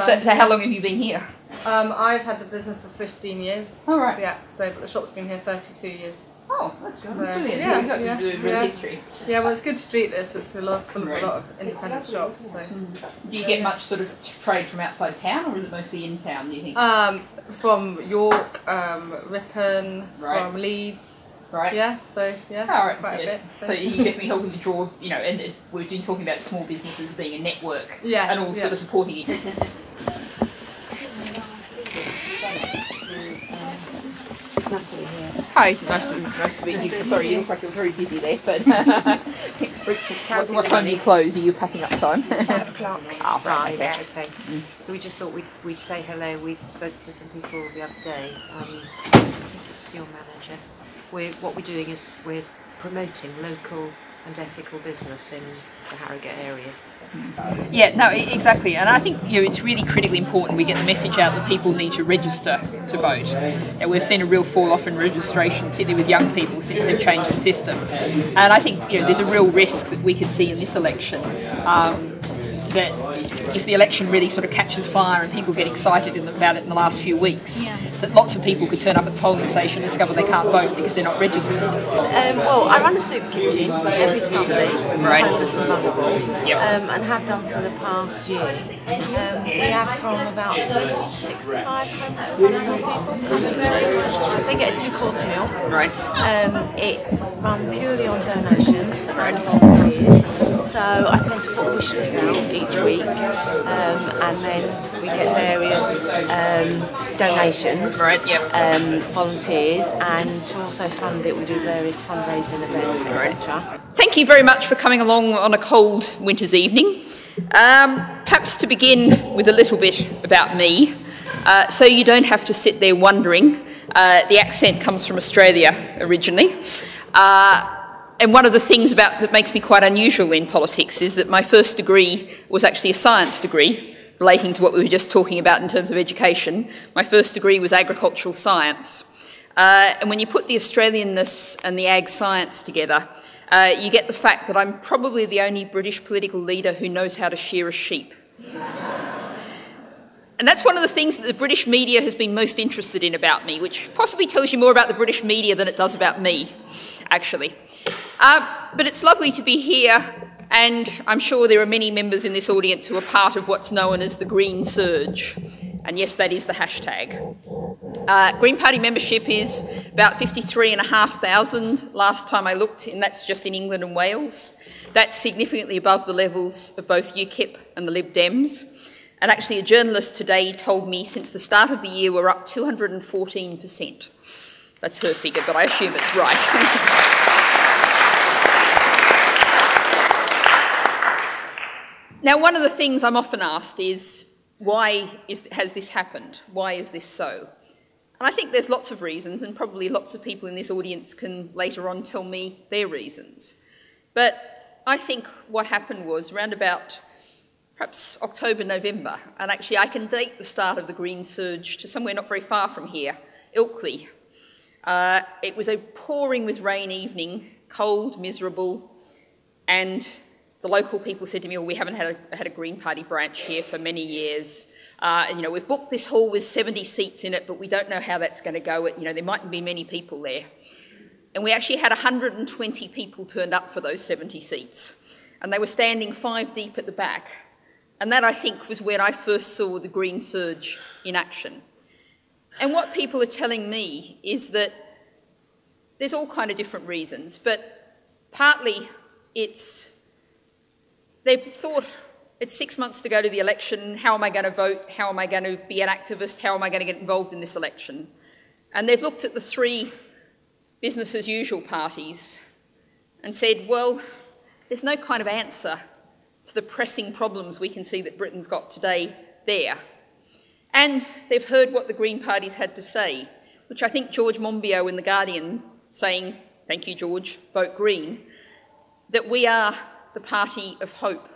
So how long have you been here? I've had the business for 15 years. Oh, right. Yeah, so but the shop's been here 32 years. Oh, that's brilliant. Yeah, You've got some real history. Yeah, well, it's a good street this. It's full of a lot of independent shops. So. Do you get much sort of trade from outside town, or is it mostly in town, do you think? From York, Ripon, right. from Leeds. Right. Yeah, so yeah, right. quite a bit. So you're definitely helping to draw, you know, and we've been talking about small businesses being a network, and all sort of supporting each other. Natalie here. Hi, nice to meet you. Sorry, you look like you're very busy there, but what time do you close? Are you packing up time? 5 o'clock. Oh, right, okay. So we just thought we'd say hello. We spoke to some people the other day. It's your manager. What we're doing is we're promoting local and ethical business in the Harrogate area. Yeah, no, exactly, and I think it's really critically important we get the message out that people need to register to vote. And we've seen a real fall off in registration, particularly with young people, since they've changed the system. And I think there's a real risk that we could see in this election that if the election really sort of catches fire and people get excited about it in the last few weeks, that lots of people could turn up at the polling station and discover they can't vote because they're not registered. Well, I run a soup kitchen every Sunday, right. Homeless and Vulnerable, Yep. and have done for the past year. We have from about 30 to 65 homeless and vulnerable people coming through. They get a 2-course meal. Right. It's run purely on donations and volunteers. So I tend to put a wish list out each week, and then we get various donations, right, yep. volunteers, and to also fund it we do various fundraising events, etc. Thank you very much for coming along on a cold winter's evening. Perhaps to begin with a little bit about me, so you don't have to sit there wondering. The accent comes from Australia originally. And one of the things that makes me quite unusual in politics is that my first degree was actually a science degree, relating to what we were just talking about in terms of education. My first degree was agricultural science. And when you put the Australianness and the ag science together, you get the fact that I'm probably the only British political leader who knows how to shear a sheep. And that's one of the things that the British media has been most interested in about me, which possibly tells you more about the British media than it does about me, actually. But it's lovely to be here, and I'm sure there are many members in this audience who are part of what's known as the Green Surge. And yes, that is the hashtag. Green Party membership is about 53,500 last time I looked, and that's just in England and Wales. That's significantly above the levels of both UKIP and the Lib Dems. And actually a journalist today told me since the start of the year we're up 214%. That's her figure, but I assume it's right. Now, one of the things I'm often asked is, why has this happened? Why is this so? And I think there's lots of reasons, and probably lots of people in this audience can later on tell me their reasons. But I think what happened was around about perhaps October, November, and actually I can date the start of the Green Surge to somewhere not very far from here, Ilkley. It was a pouring with rain evening, cold, miserable, and the local people said to me, well, we haven't had a Green Party branch here for many years. We've booked this hall with 70 seats in it, but we don't know how that's going to go. There mightn't be many people there. And we actually had 120 people turned up for those 70 seats. And they were standing 5 deep at the back. And that, I think, was when I first saw the Green Surge in action. And what people are telling me is that there's all kind of different reasons, but partly they've thought, it's 6 months to go to the election, how am I going to vote, how am I going to be an activist, how am I going to get involved in this election? And they've looked at the 3 business as usual parties and said, well, there's no kind of answer to the pressing problems we can see that Britain's got today there. And they've heard what the Green Party's had to say, which I think George Monbiot in The Guardian saying, thank you George, vote Green, that we are the party of hope.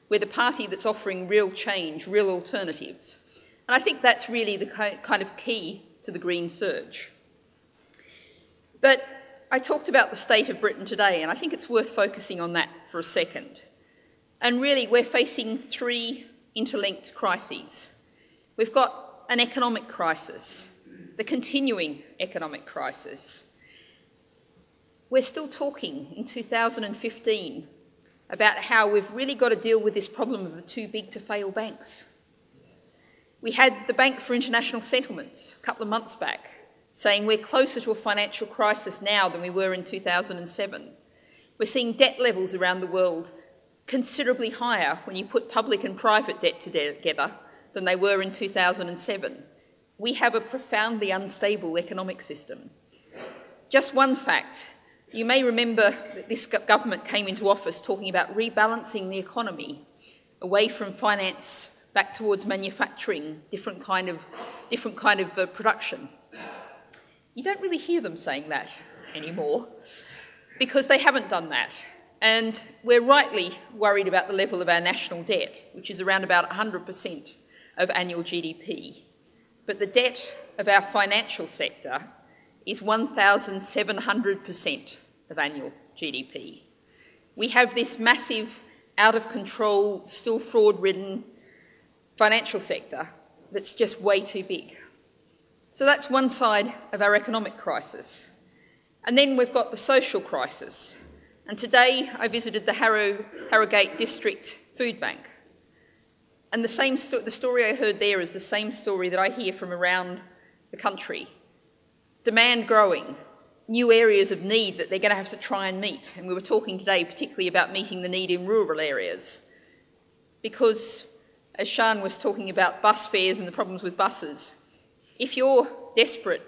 We're the party that's offering real change, real alternatives. And I think that's really the kind of key to the Green Surge. But I talked about the state of Britain today, and I think it's worth focusing on that for a second. And really, we're facing 3 interlinked crises. We've got an economic crisis, the continuing economic crisis. We're still talking in 2015 about how we've really got to deal with this problem of the too big to fail banks. We had the Bank for International Settlements a couple of months back saying we're closer to a financial crisis now than we were in 2007. We're seeing debt levels around the world considerably higher when you put public and private debt together than they were in 2007. We have a profoundly unstable economic system. Just one fact, you may remember that this government came into office talking about rebalancing the economy away from finance back towards manufacturing, different kind of production. You don't really hear them saying that anymore because they haven't done that. And we're rightly worried about the level of our national debt, which is around about 100% of annual GDP. But the debt of our financial sector is 1,700% of annual GDP. We have this massive, out-of-control, still fraud-ridden financial sector that's just way too big. So that's one side of our economic crisis. And then we've got the social crisis. And today I visited the Harrogate District Food Bank. And the story I heard there is the same story that I hear from around the country. Demand growing, new areas of need that they're going to have to try and meet. And we were talking today particularly about meeting the need in rural areas. Because, as Sian was talking about bus fares and the problems with buses, if you're desperate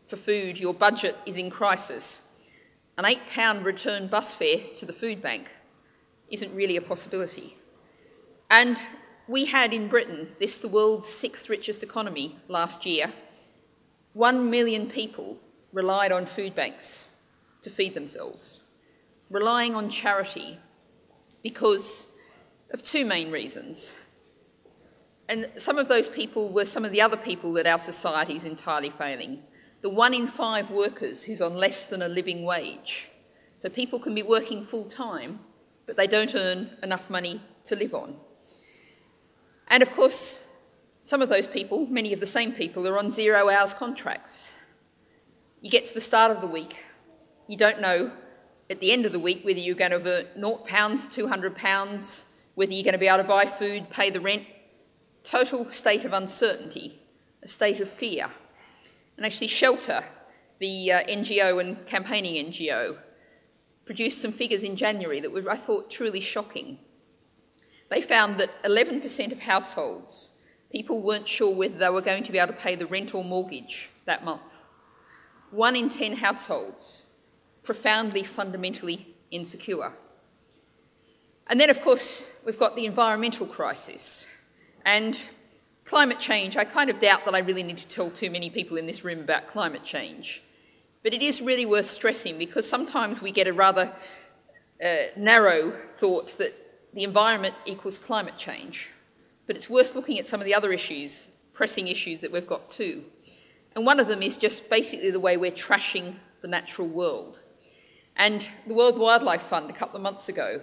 for food, your budget is in crisis, an £8 return bus fare to the food bank isn't really a possibility. And we had in Britain, the world's 6th richest economy last year, 1 million people relied on food banks to feed themselves, relying on charity because of two main reasons. And some of those people were some of the other people that our society is entirely failing. The 1 in 5 workers who's on less than a living wage. So people can be working full time, but they don't earn enough money to live on. And of course, some of those people, many of the same people, are on 0 hours contracts. You get to the start of the week, you don't know at the end of the week whether you're going to earn £0, £200, whether you're going to be able to buy food, pay the rent. Total state of uncertainty, a state of fear. And actually Shelter, the NGO and campaigning NGO, produced some figures in January that were, I thought, truly shocking. They found that 11% of households, people weren't sure whether they were going to be able to pay the rent or mortgage that month. 1 in 10 households, profoundly, fundamentally insecure. And then, of course, we've got the environmental crisis. And climate change, I kind of doubt that I really need to tell too many people in this room about climate change. But it is really worth stressing because sometimes we get a rather narrow thought that the environment equals climate change. But it's worth looking at some of the other issues, pressing issues that we've got too. And one of them is just basically the way we're trashing the natural world. And the World Wildlife Fund a couple of months ago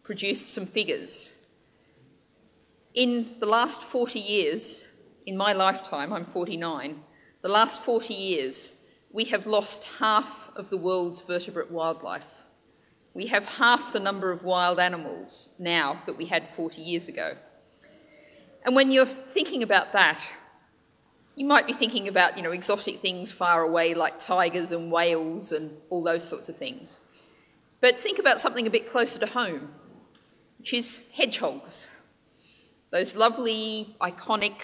produced some figures. In the last 40 years, in my lifetime, I'm 49, the last 40 years, we have lost half of the world's vertebrate wildlife. We have half the number of wild animals now that we had 40 years ago. And when you're thinking about that, you might be thinking about, exotic things far away like tigers and whales and all those sorts of things. But think about something a bit closer to home, which is hedgehogs. Those lovely, iconic,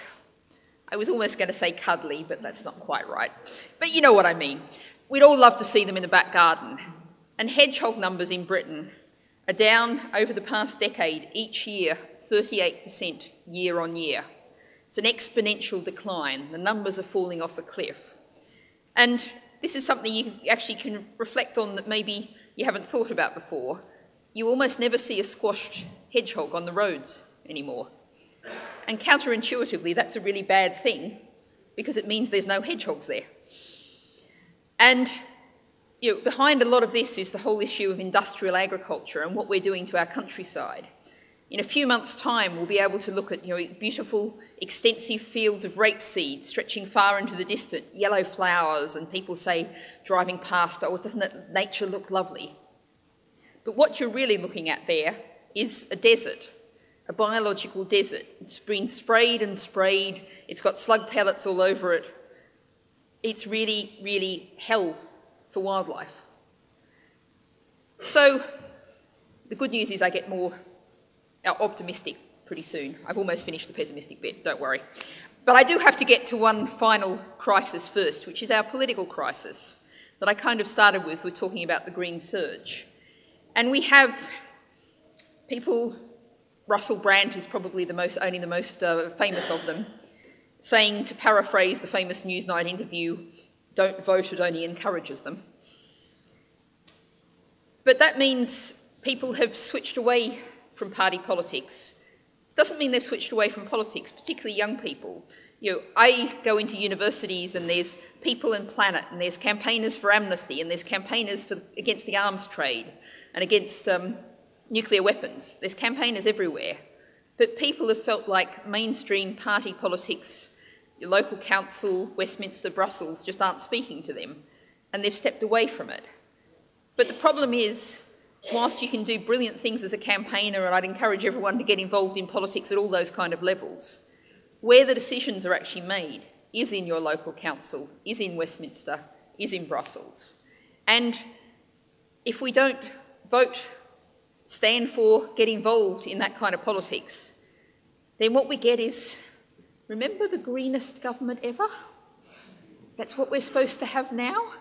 I was almost going to say cuddly, but that's not quite right. But you know what I mean. We'd all love to see them in the back garden. And hedgehog numbers in Britain are down over the past decade, each year, 38% year on year. It's an exponential decline. The numbers are falling off a cliff. And this is something you actually can reflect on that maybe you haven't thought about before. You almost never see a squashed hedgehog on the roads anymore. And counterintuitively, that's a really bad thing because it means there's no hedgehogs there. And behind a lot of this is the whole issue of industrial agriculture and what we're doing to our countryside. In a few months' time, we'll be able to look at beautiful, extensive fields of rapeseed stretching far into the distant, yellow flowers, and people say, driving past, oh, doesn't nature look lovely? But what you're really looking at there is a desert, a biological desert. It's been sprayed and sprayed, it's got slug pellets all over it. It's really, really hell for wildlife. So the good news is I get more optimistic pretty soon. I've almost finished the pessimistic bit, don't worry. But I do have to get to one final crisis first, which is our political crisis that I kind of started with talking about the green surge. And we have people, Russell Brand is probably only the most famous of them, saying, to paraphrase the famous Newsnight interview, don't vote, it only encourages them. But that means people have switched away from party politics. Doesn't mean they've switched away from politics, particularly young people. I go into universities and there's People and Planet, and there's campaigners for amnesty, and there's campaigners against the arms trade and against nuclear weapons. There's campaigners everywhere. But people have felt like mainstream party politics, your local council, Westminster, Brussels, just aren't speaking to them, and they've stepped away from it. But the problem is, whilst you can do brilliant things as a campaigner, and I'd encourage everyone to get involved in politics at all those kind of levels, where the decisions are actually made is in your local council, is in Westminster, is in Brussels. And if we don't vote, stand for, get involved in that kind of politics, then what we get is, remember the greenest government ever? That's what we're supposed to have now?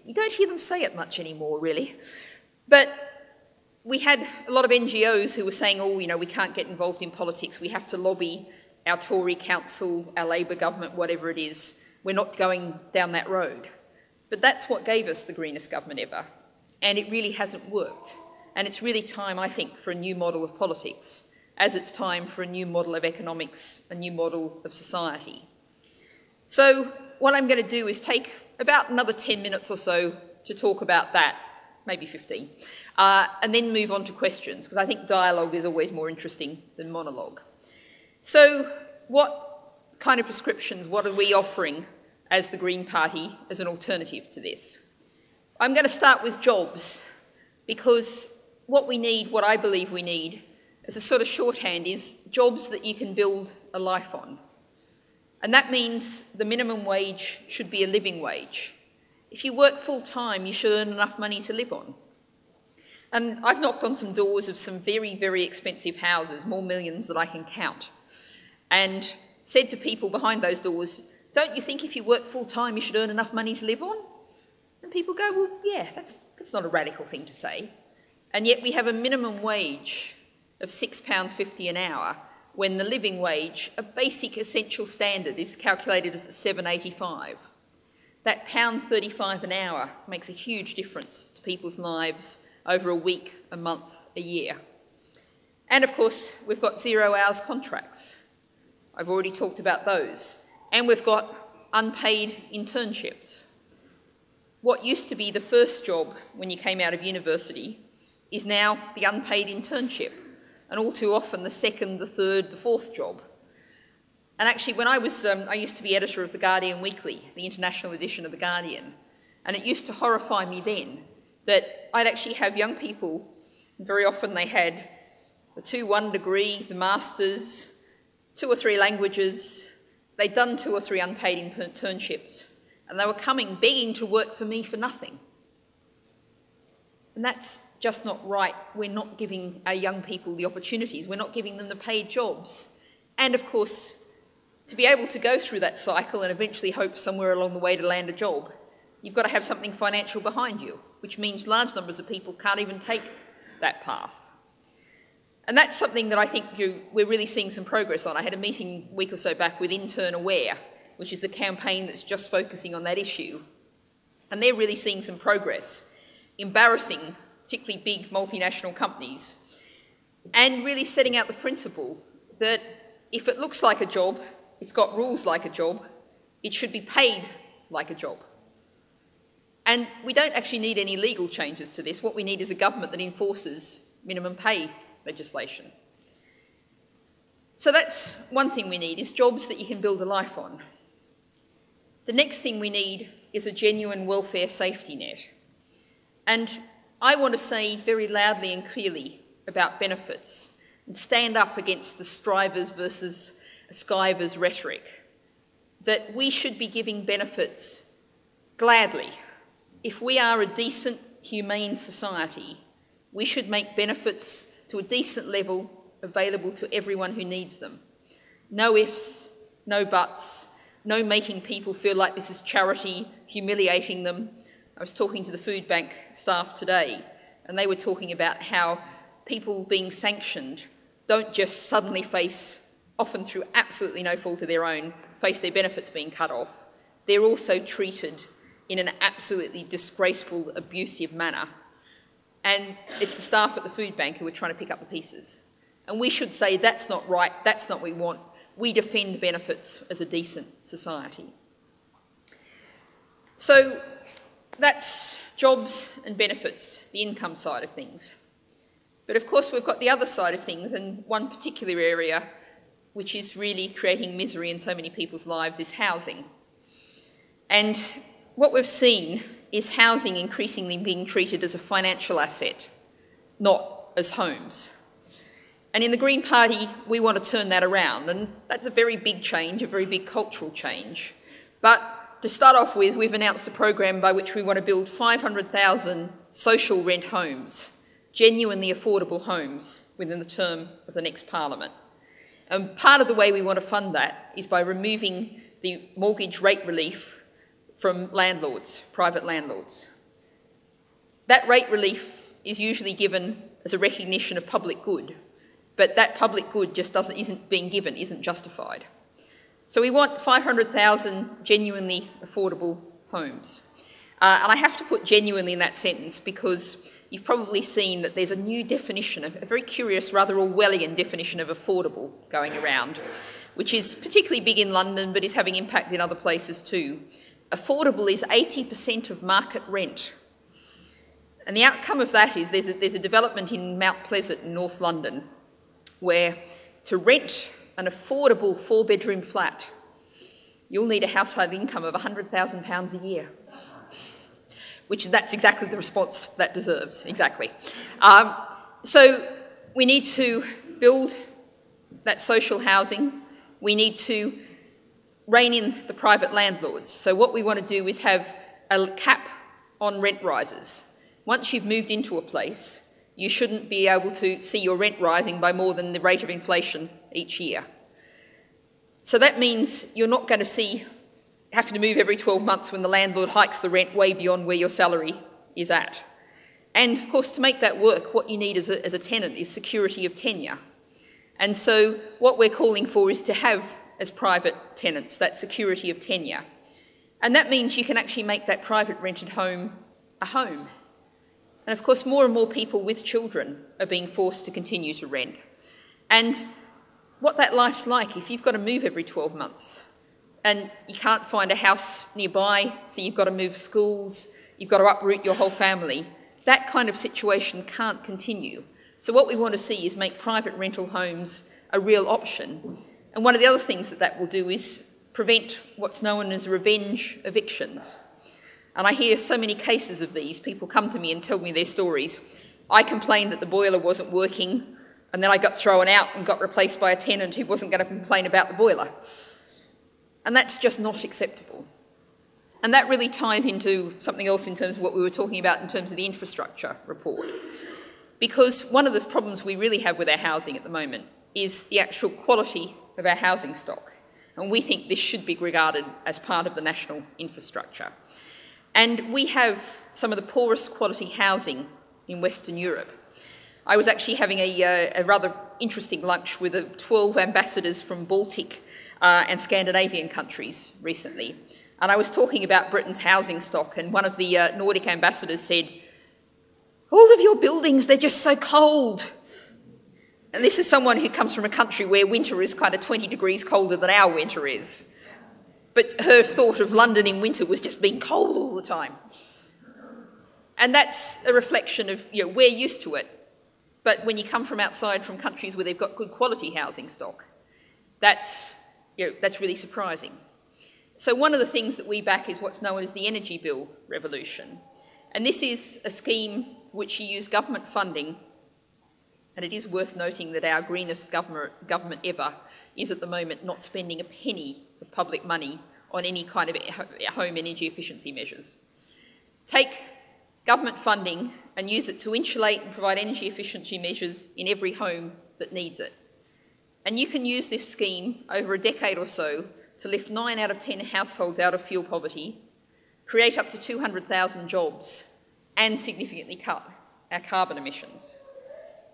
You don't hear them say it much anymore, really. But we had a lot of NGOs who were saying, oh, we can't get involved in politics, we have to lobby our Tory council, our Labor government, whatever it is. We're not going down that road. But that's what gave us the greenest government ever. And it really hasn't worked. And it's really time, I think, for a new model of politics, as it's time for a new model of economics, a new model of society. So what I'm going to do is take about another 10 minutes or so to talk about that, maybe 15, and then move on to questions, because I think dialogue is always more interesting than monologue. So what kind of prescriptions, what are we offering as the Green Party as an alternative to this? I'm going to start with jobs, because what we need, what I believe we need, as a sort of shorthand, is jobs that you can build a life on. And that means the minimum wage should be a living wage. If you work full-time, you should earn enough money to live on. And I've knocked on some doors of some very, very expensive houses, more millions than I can count, and said to people behind those doors, don't you think if you work full-time you should earn enough money to live on? And people go, well, yeah, that's not a radical thing to say. And yet we have a minimum wage of £6.50 an hour, when the living wage, a basic essential standard, is calculated as £7.85. That £1.35 an hour makes a huge difference to people's lives over a week, a month, a year. And of course, we've got 0 hours contracts. I've already talked about those. And we've got unpaid internships. What used to be the first job when you came out of university is now the unpaid internship, and all too often the second, the third, the fourth job. And actually, when I used to be editor of The Guardian Weekly, the international edition of The Guardian, and it used to horrify me then that I'd actually have young people, and very often they had the 2-1 degree, the masters, 2 or 3 languages, they'd done 2 or 3 unpaid internships, and they were coming begging to work for me for nothing. And that's just not right. We're not giving our young people the opportunities. We're not giving them the paid jobs. And of course, to be able to go through that cycle and eventually hope somewhere along the way to land a job, you've got to have something financial behind you, which means large numbers of people can't even take that path. And that's something that I think we're really seeing some progress on. I had a meeting a week or so back with Intern Aware, which is the campaign that's just focusing on that issue. And they're really seeing some progress, embarrassing particularly big multinational companies, and really setting out the principle that if it looks like a job, it's got rules like a job, it should be paid like a job. And we don't actually need any legal changes to this. What we need is a government that enforces minimum pay legislation. So that's one thing we need, is jobs that you can build a life on. The next thing we need is a genuine welfare safety net. And I want to say very loudly and clearly about benefits and stand up against the strivers versus skivers rhetoric, that we should be giving benefits gladly. If we are a decent, humane society, we should make benefits to a decent level available to everyone who needs them. No ifs, no buts, no making people feel like this is charity, humiliating them. I was talking to the food bank staff today, and they were talking about how people being sanctioned don't just suddenly face, often through absolutely no fault of their own, face their benefits being cut off. They're also treated in an absolutely disgraceful, abusive manner. And it's the staff at the food bank who are trying to pick up the pieces. And we should say, that's not right, that's not what we want. We defend benefits as a decent society. So that's jobs and benefits, the income side of things. But of course we've got the other side of things, and one particular area which is really creating misery in so many people's lives is housing. And what we've seen is housing increasingly being treated as a financial asset, not as homes. And in the Green Party, we want to turn that around, and that's a very big change, a very big cultural change. But to start off with, we've announced a program by which we want to build 500,000 social rent homes, genuinely affordable homes, within the term of the next Parliament. And part of the way we want to fund that is by removing the mortgage rate relief from landlords, private landlords. That rate relief is usually given as a recognition of public good, but that public good just isn't being given, isn't justified. So we want 500,000 genuinely affordable homes. And I have to put genuinely in that sentence because you've probably seen that there's a new definition, a very curious, rather Orwellian definition of affordable going around, which is particularly big in London but is having impact in other places too. Affordable is 80% of market rent. And the outcome of that is there's a development in Mount Pleasant in North London where to rent an affordable 4-bedroom flat, you'll need a household income of £100,000 a year, that's exactly the response that deserves, exactly. So we need to build that social housing. We need to rein in the private landlords. So what we want to do is have a cap on rent rises. Once you've moved into a place, you shouldn't be able to see your rent rising by more than the rate of inflation each year. So that means you're not going to having to move every 12 months when the landlord hikes the rent way beyond where your salary is at. And of course, to make that work, what you need as a tenant is security of tenure. And so what we're calling for is to have, as private tenants, that security of tenure. And that means you can actually make that private rented home a home. And of course, more and more people with children are being forced to continue to rent. And what that life's like if you've got to move every 12 months and you can't find a house nearby, so you've got to move schools, you've got to uproot your whole family, that kind of situation can't continue. So what we want to see is make private rental homes a real option. And one of the other things that will do is prevent what's known as revenge evictions. And I hear so many cases of these. People come to me and tell me their stories. I complained that the boiler wasn't working, and then I got thrown out and got replaced by a tenant who wasn't going to complain about the boiler. And that's just not acceptable. And that really ties into something else in terms of what we were talking about in terms of the infrastructure report. Because one of the problems we really have with our housing at the moment is the actual quality of our housing stock. And we think this should be regarded as part of the national infrastructure. And we have some of the poorest quality housing in Western Europe. I was actually having a rather interesting lunch with 12 ambassadors from Baltic and Scandinavian countries recently. And I was talking about Britain's housing stock, and one of the Nordic ambassadors said, "All of your buildings, they're just so cold." And this is someone who comes from a country where winter is kind of 20 degrees colder than our winter is. But her thought of London in winter was just being cold all the time. And that's a reflection of, we're used to it. But when you come from outside, from countries where they've got good quality housing stock, that's really surprising. So one of the things that we back is what's known as the energy bill revolution. And this is a scheme for which you use government funding, and it is worth noting that our greenest government ever is at the moment not spending a penny of public money on any kind of home energy efficiency measures. Take government funding and use it to insulate and provide energy efficiency measures in every home that needs it. And you can use this scheme over a decade or so to lift 9 out of 10 households out of fuel poverty, create up to 200,000 jobs, and significantly cut our carbon emissions.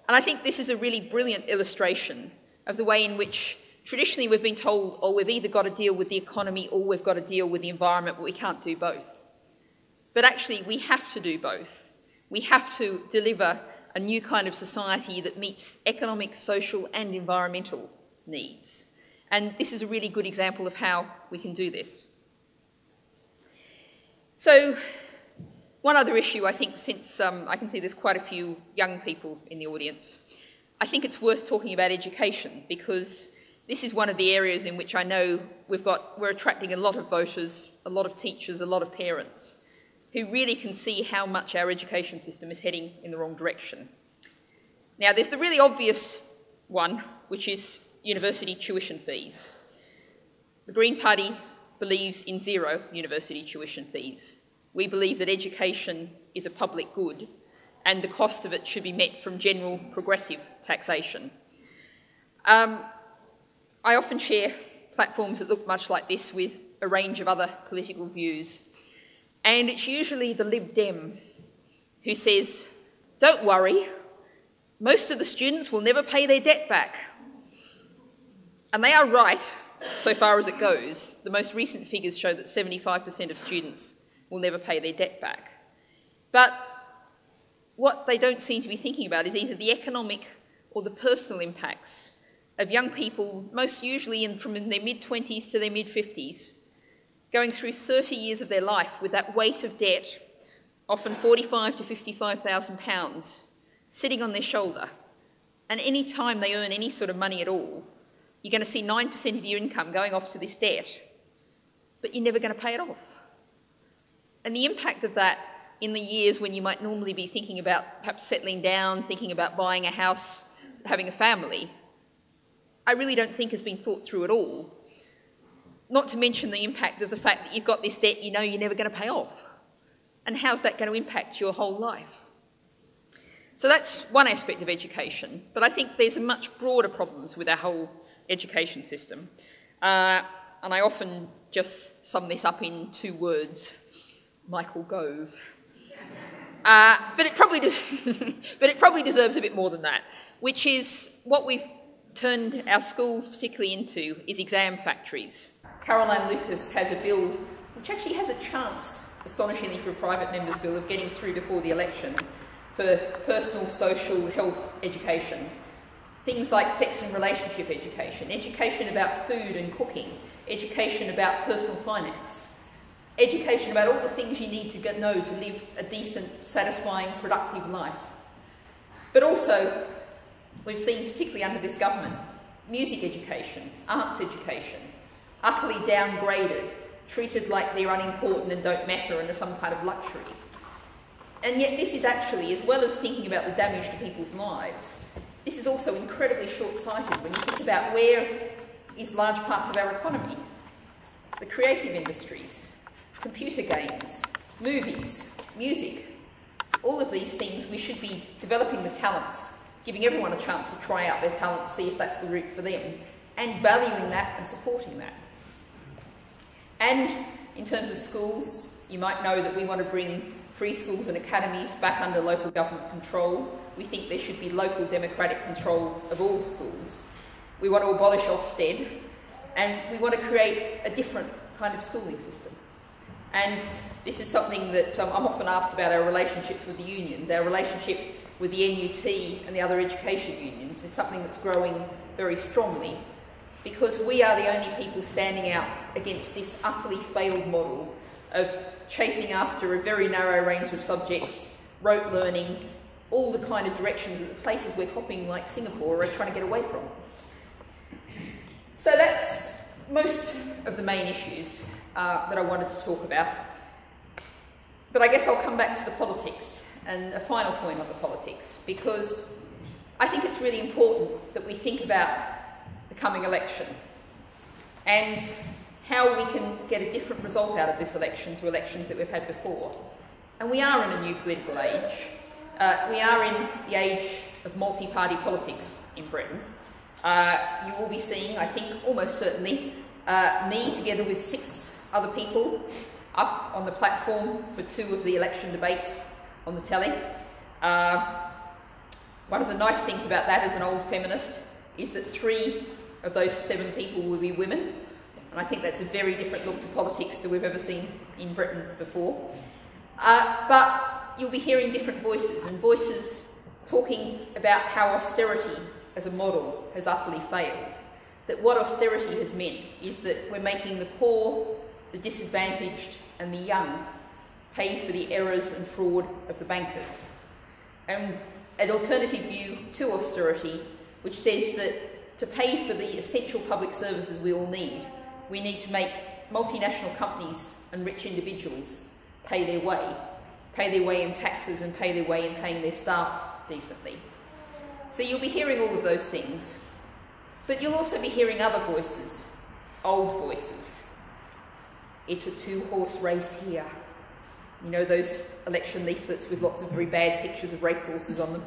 And I think this is a really brilliant illustration of the way in which traditionally we've been told, oh, we've either got to deal with the economy or we've got to deal with the environment, but we can't do both. But actually, we have to do both. We have to deliver a new kind of society that meets economic, social, and environmental needs. And this is a really good example of how we can do this. So, one other issue, I think, since I can see there's quite a few young people in the audience, I think it's worth talking about education, because this is one of the areas in which I know we're attracting a lot of voters, a lot of teachers, a lot of parents, who really can see how much our education system is heading in the wrong direction. Now, there's the really obvious one, which is university tuition fees. The Green Party believes in zero university tuition fees. We believe that education is a public good and the cost of it should be met from general progressive taxation. I often share platforms that look much like this with a range of other political views, and it's usually the Lib Dem who says, don't worry, most of the students will never pay their debt back. And they are right, so far as it goes. The most recent figures show that 75% of students will never pay their debt back. But what they don't seem to be thinking about is either the economic or the personal impacts of young people, most usually from their mid-20s to their mid-50s, going through 30 years of their life with that weight of debt, often £45,000 to £55,000, sitting on their shoulder. And any time they earn any sort of money at all, you're going to see 9% of your income going off to this debt, but you're never going to pay it off. And the impact of that in the years when you might normally be thinking about perhaps settling down, thinking about buying a house, having a family, I really don't think has been thought through at all. Not to mention the impact of the fact that you've got this debt you know you're never going to pay off. And how's that going to impact your whole life? So that's one aspect of education, but I think there's much broader problems with our whole education system. And I often just sum this up in 2 words, Michael Gove. But it probably deserves a bit more than that, which is what we've turned our schools particularly into is exam factories. Caroline Lucas has a bill which actually has a chance, astonishingly for a private member's bill, of getting through before the election for personal, social, health education. Things like sex and relationship education, education about food and cooking, education about personal finance, education about all the things you need to know to live a decent, satisfying, productive life. But also, we've seen, particularly under this government, music education, arts education, utterly downgraded, treated like they're unimportant and don't matter and are some kind of luxury. And yet this is actually, as well as thinking about the damage to people's lives, this is also incredibly short-sighted when you think about where is large parts of our economy. The creative industries, computer games, movies, music, all of these things we should be developing the talents, giving everyone a chance to try out their talents, see if that's the route for them, and valuing that and supporting that. And in terms of schools, you might know that we want to bring free schools and academies back under local government control. We think there should be local democratic control of all schools. We want to abolish Ofsted, and we want to create a different kind of schooling system. And this is something that I'm often asked about, our relationships with the unions. Our relationship with the NUT and the other education unions is something that's growing very strongly, because we are the only people standing out against this utterly failed model of chasing after a very narrow range of subjects, rote learning, all the kind of directions that the places we're copying like Singapore are trying to get away from. So that's most of the main issues that I wanted to talk about. But I guess I'll come back to the politics and a final point on the politics, because I think it's really important that we think about the coming election and how we can get a different result out of this election to elections that we've had before. And we are in a new political age. We are in the age of multi-party politics in Britain. You will be seeing, I think, almost certainly, me together with 6 other people up on the platform for 2 of the election debates on the telly. One of the nice things about that as an old feminist is that 3 of those 7 people will be women, and I think that's a very different look to politics than we've ever seen in Britain before. But you'll be hearing different voices, and voices talking about how austerity as a model has utterly failed. That what austerity has meant is that we're making the poor, the disadvantaged and the young pay for the errors and fraud of the bankers. And an alternative view to austerity, which says that to pay for the essential public services we all need, we need to make multinational companies and rich individuals pay their way in taxes and pay their way in paying their staff decently. So you'll be hearing all of those things, but you'll also be hearing other voices, old voices. It's a 2-horse race here. You know, those election leaflets with lots of very bad pictures of racehorses on them.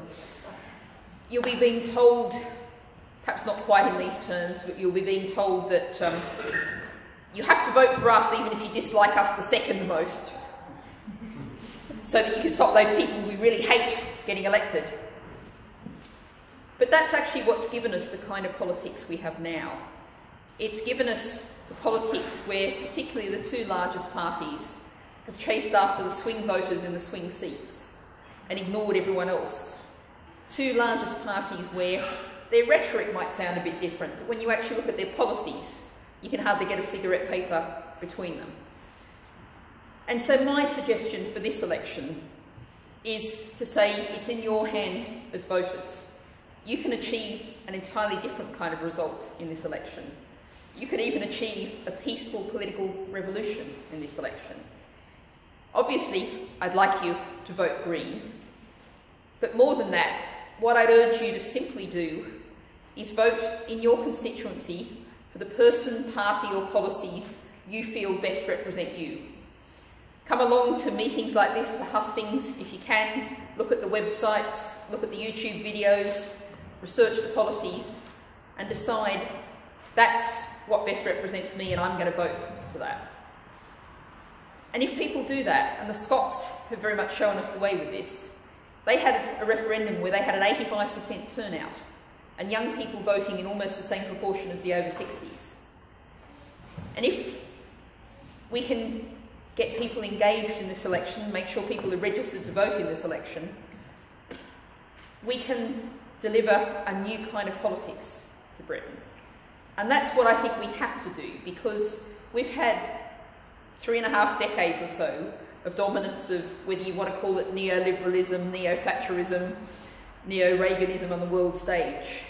You'll be being told, perhaps not quite in these terms, but you'll be being told that you have to vote for us even if you dislike us the second most, so that you can stop those people we really hate getting elected. But that's actually what's given us the kind of politics we have now. It's given us the politics where particularly the 2 largest parties have chased after the swing voters in the swing seats and ignored everyone else. 2 largest parties where their rhetoric might sound a bit different, but when you actually look at their policies, you can hardly get a cigarette paper between them. And so my suggestion for this election is to say it's in your hands as voters. You can achieve an entirely different kind of result in this election. You could even achieve a peaceful political revolution in this election. Obviously, I'd like you to vote Green, but more than that, what I'd urge you to simply do is vote in your constituency for the person, party or policies you feel best represent you. Come along to meetings like this, to hustings if you can, look at the websites, look at the YouTube videos, research the policies and decide that's what best represents me and I'm going to vote for that. And if people do that, and the Scots have very much shown us the way with this, they had a referendum where they had an 85% turnout and young people voting in almost the same proportion as the over 60s. And if we can get people engaged in this election, make sure people are registered to vote in this election, we can deliver a new kind of politics to Britain. And that's what I think we have to do, because we've had 3.5 decades or so of dominance of, whether you want to call it neoliberalism, neo-Thatcherism, neo-Reaganism on the world stage.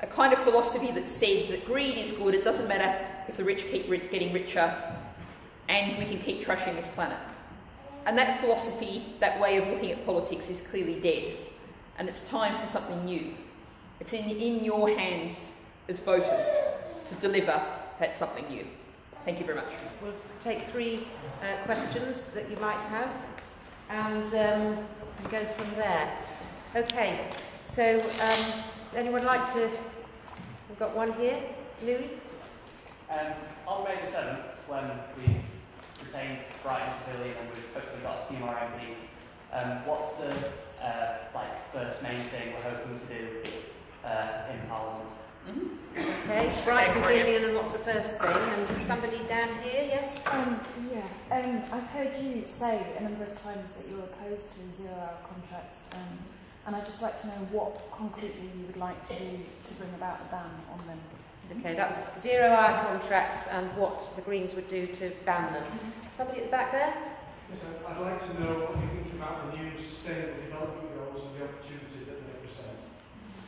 A kind of philosophy that said that greed is good, it doesn't matter if the rich keep getting richer, and we can keep trashing this planet. And that philosophy, that way of looking at politics is clearly dead. And it's time for something new. It's in your hands as voters to deliver that something new. Thank you very much. We'll take 3 questions that you might have and go from there. Okay, so anyone like to... We've got one here. Louis? On May the 7th, when we retained Brighton Pavilion and we've hopefully got a few more MPs, what's the first main thing we're hoping to do in Parliament? Okay, Brighton Pavilion, and what's the first thing? And somebody down here, yes? I've heard you say a number of times that you're opposed to 0-hour contracts, and I'd just like to know what concretely you would like to do to bring about a ban on them. Okay, that was 0-hour contracts and what the Greens would do to ban them. Somebody at the back there? Yes, I'd like to know what you think about the new sustainable development goals and the opportunity that they present.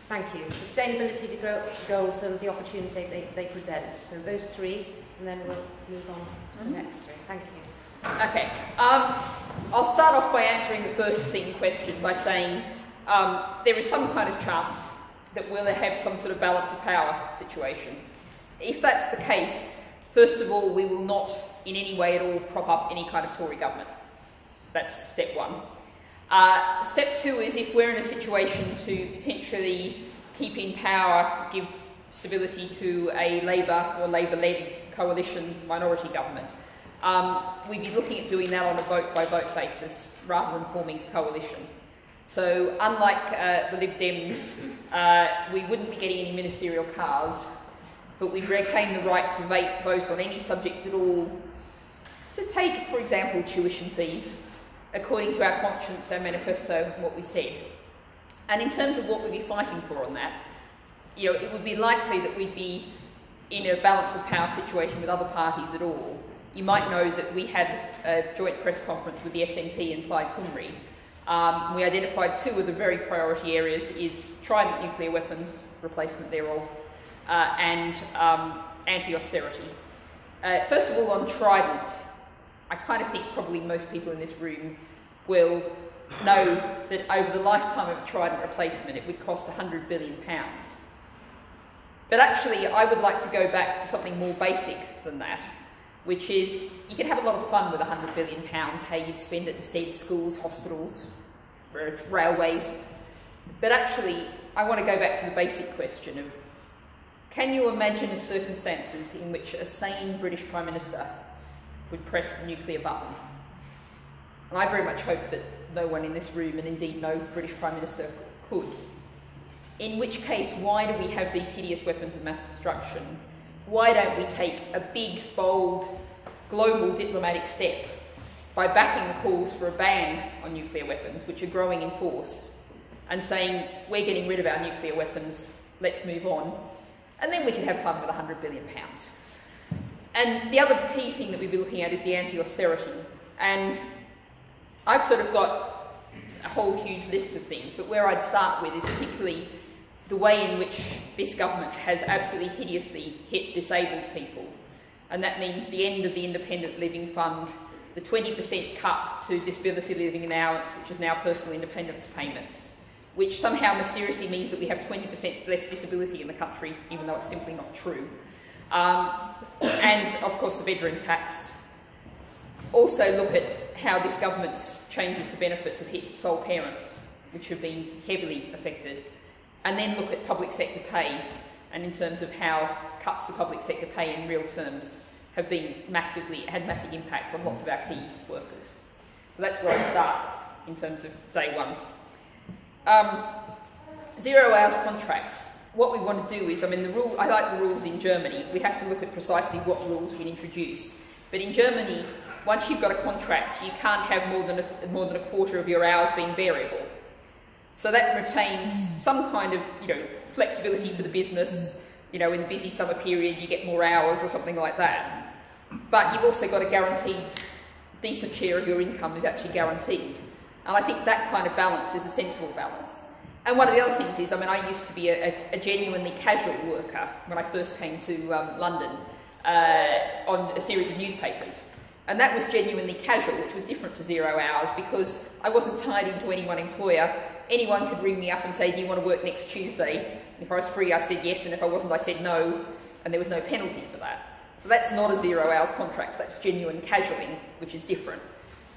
Thank you. Sustainability goals and the opportunity they present. So those three, and then we'll move on to the next three. Thank you. Okay. I'll start off by answering the first thing question by saying there is some kind of chance that we'll have some sort of balance of power situation. If that's the case, first of all, we will not in any way at all prop up any kind of Tory government. That's step one. Step two is if we're in a situation to potentially keep in power, give stability to a Labour or Labour-led coalition minority government, we'd be looking at doing that on a vote-by-vote basis rather than forming a coalition. So unlike the Lib Dems, we wouldn't be getting any ministerial cars, but we'd retain the right to vote on any subject at all. To take, for example, tuition fees, according to our conscience, our manifesto, and what we said. And in terms of what we'd be fighting for on that, you know, it would be likely that we'd be in a balance of power situation with other parties at all. You might know that we had a joint press conference with the SNP and Plaid Cymru. We identified two of the very priority areas is trident nuclear weapons, replacement thereof, and anti-austerity. First of all, on trident, I kind of think probably most people in this room will know that over the lifetime of a trident replacement it would cost £100 billion. But actually I would like to go back to something more basic than that, which is you can have a lot of fun with £100 billion, how you'd spend it instead schools, hospitals, railways. But actually I want to go back to the basic question of, can you imagine the circumstances in which a sane British Prime Minister would press the nuclear button? And I very much hope that no one in this room, and indeed no British Prime Minister, could. In which case, why do we have these hideous weapons of mass destruction? Why don't we take a big, bold, global diplomatic step by backing the calls for a ban on nuclear weapons, which are growing in force, and saying, we're getting rid of our nuclear weapons, let's move on, and then we can have fun with £100 billion. And the other key thing that we'd be looking at is the anti-austerity. And I've sort of got a whole huge list of things, but where I'd start with is particularly the way in which this government has absolutely hideously hit disabled people. And that means the end of the Independent Living Fund, the 20% cut to disability living allowance, which is now personal independence payments, which somehow mysteriously means that we have 20% less disability in the country, even though it's simply not true. And, of course, the bedroom tax. Also look at how this government's changes to benefits have hit sole parents, which have been heavily affected. And then look at public sector pay, and in terms of how cuts to public sector pay in real terms have been had massive impact on lots of our key workers. So that's where I start in terms of day one. 0 hours contracts. What we want to do is, I mean, I like the rules in Germany. We have to look at precisely what rules we introduce. But in Germany, once you've got a contract, you can't have more than a quarter of your hours being variable. So that retains some kind of, flexibility for the business. In the busy summer period, you get more hours or something like that. But you've also got a guaranteed decent share of your income is actually guaranteed. And I think that kind of balance is a sensible balance. And one of the other things is, I used to be a genuinely casual worker when I first came to London on a series of newspapers. And that was genuinely casual, which was different to 0 hours because I wasn't tied into any one employer. Anyone could ring me up and say, do you want to work next Tuesday? And if I was free, I said yes, and if I wasn't, I said no, and there was no penalty for that. So that's not a 0 hours contract, that's genuine casualing, which is different.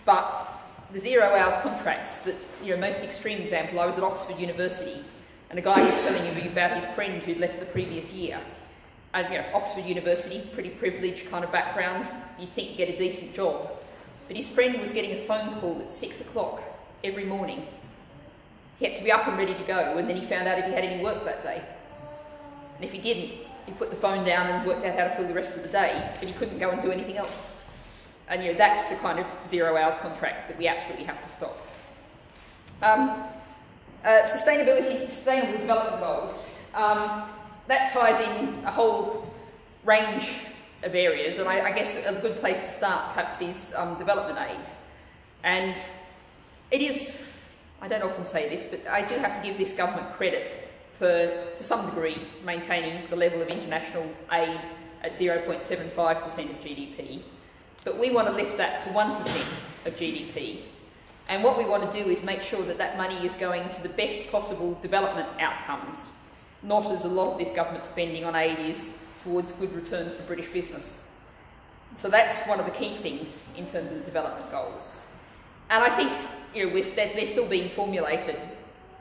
But the 0 hours contracts that, most extreme example, I was at Oxford University and a guy was telling me about his friend who'd left the previous year. And, Oxford University, pretty privileged kind of background, you'd think you'd get a decent job. But his friend was getting a phone call at 6 o'clock every morning. He had to be up and ready to go, and then he found out if he had any work that day. And if he didn't, he put the phone down and worked out how to fill the rest of the day, but he couldn't go and do anything else. And that's the kind of 0 hours contract that we absolutely have to stop. Sustainable development goals. That ties in a whole range of areas, and I guess a good place to start perhaps is development aid. And it is, I don't often say this, but I do have to give this government credit for, to some degree, maintaining the level of international aid at 0.75% of GDP. But we want to lift that to 1% of GDP. And what we want to do is make sure that that money is going to the best possible development outcomes, not as a lot of this government spending on aid is towards good returns for British business. So that's one of the key things in terms of the development goals. And I think, you know, they're still being formulated.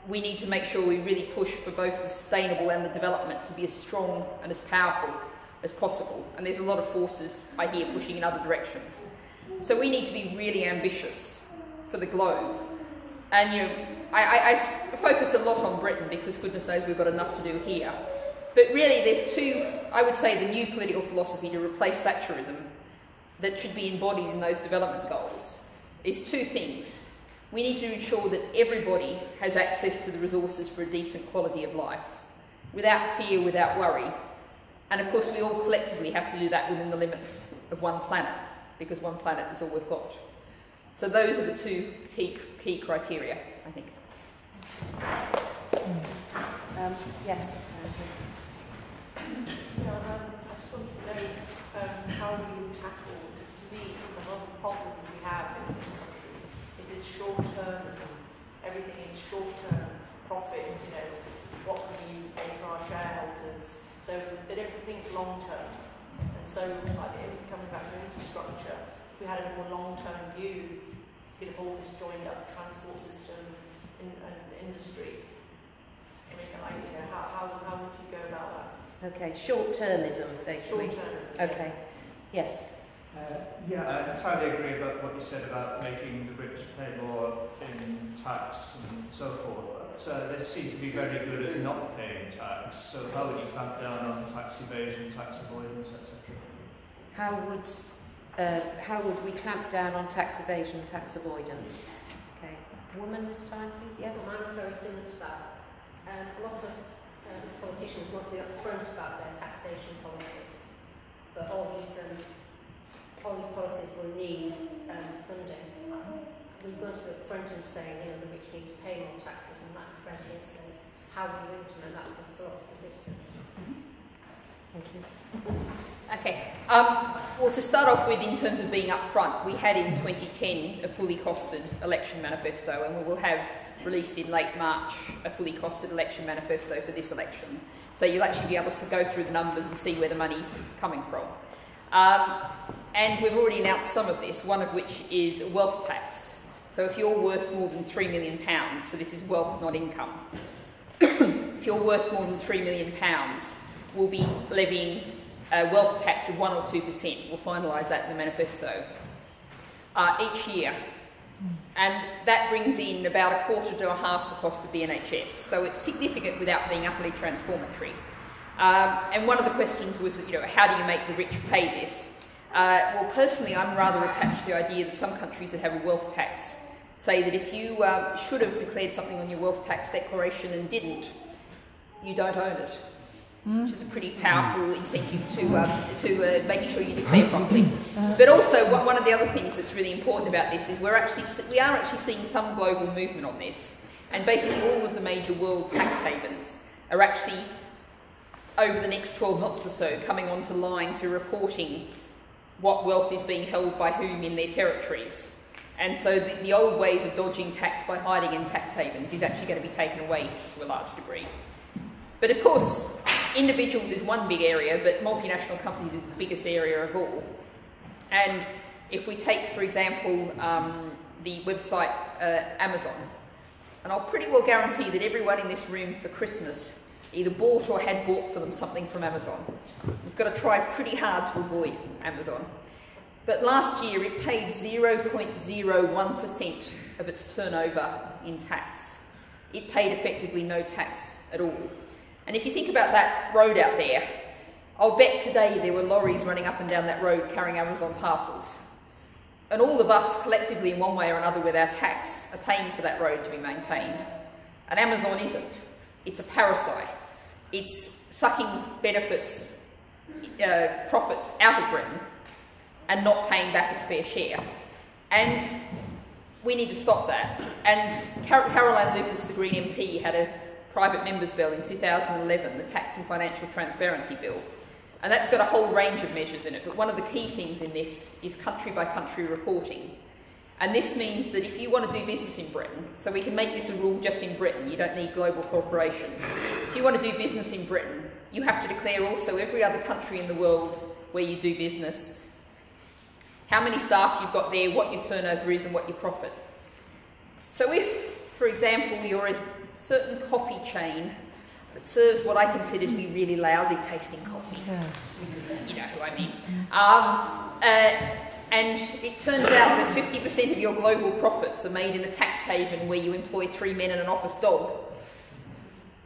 We need to make sure we really push for both the sustainable and the development to be as strong and as powerful as possible. And there's a lot of forces, I hear, pushing in other directions. So we need to be really ambitious for the globe. And, you know, I focus a lot on Britain because goodness knows we've got enough to do here. But really there's two, I would say the new political philosophy to replace Thatcherism that should be embodied in those development goals is two things. We need to ensure that everybody has access to the resources for a decent quality of life, without fear, without worry. And of course we all collectively have to do that within the limits of one planet, because one planet is all we've got. So those are the two key criteria, I think. Yes. I just want to know how you tackle, because to me, some of the problems we have in this country is this short-termism. Everything is short-term profit, you know, what can we pay for our shareholders? So they don't think long-term. And so I think coming back to infrastructure, if we had a more long-term view, we could have all this joined-up transport system and industry. I mean, you know, how would you go about that? Okay, short-termism, basically. Short-termism. Okay, yes. Yeah, I entirely agree about what you said about making the rich pay more in tax and so forth. But they seem to be very good at not paying tax. So how would you clamp down on tax evasion, tax avoidance, etc.? How would we clamp down on tax evasion, tax avoidance? Okay, woman this time, please. Yes. Well, mine is very similar to that. A lot of politicians want to be upfront about their taxation policies, but all these policies will need funding. We've got to be upfront and say, you know, the rich need to pay more taxes, and that friend here says, how do you implement that? Because there's a lot of resistance. Thank you. Okay. Well, to start off with, in terms of being upfront, we had in 2010 a fully costed election manifesto, and we will have released in late March a fully costed election manifesto for this election. So you'll actually be able to go through the numbers and see where the money's coming from. And we've already announced some of this, one of which is a wealth tax. So if you're worth more than £3 million, so this is wealth, not income, if you're worth more than £3 million, we'll be levying a wealth tax of 1 or 2%. We'll finalise that in the manifesto each year. And that brings in about a quarter to a half the cost of the NHS. So it's significant without being utterly transformatory. And one of the questions was, you know, how do you make the rich pay this? Well, personally, I'm rather attached to the idea that some countries that have a wealth tax say that if you should have declared something on your wealth tax declaration and didn't, you don't own it. Which is a pretty powerful incentive to making sure you declare properly. But also, one of the other things that's really important about this is we are actually seeing some global movement on this, and basically all of the major world tax havens are actually, over the next 12 months or so, coming onto line to reporting what wealth is being held by whom in their territories. And so the old ways of dodging tax by hiding in tax havens is actually going to be taken away to a large degree. But of course, individuals is one big area, but multinational companies is the biggest area of all. And if we take, for example, the website Amazon, and I'll pretty well guarantee that everyone in this room for Christmas either bought or had bought for them something from Amazon. You've got to try pretty hard to avoid Amazon. But last year it paid 0.01% of its turnover in tax. It paid effectively no tax at all. And if you think about that road out there, I'll bet today there were lorries running up and down that road carrying Amazon parcels. And all of us collectively, in one way or another with our tax, are paying for that road to be maintained. And Amazon isn't. It's a parasite. It's sucking benefits, profits out of Britain and not paying back its fair share. And we need to stop that. And Caroline Lucas, the Green MP, had a Private Members Bill in 2011, the Tax and Financial Transparency Bill. And that's got a whole range of measures in it, but one of the key things in this is country-by-country reporting. And this means that if you want to do business in Britain, so we can make this a rule just in Britain, you don't need global cooperation. If you want to do business in Britain, you have to declare also every other country in the world where you do business, how many staff you've got there, what your turnover is and what your profit. So if, for example, you're a certain coffee chain that serves what I consider to be really lousy tasting coffee, you know who I mean, and it turns out that 50% of your global profits are made in a tax haven where you employ 3 men and an office dog,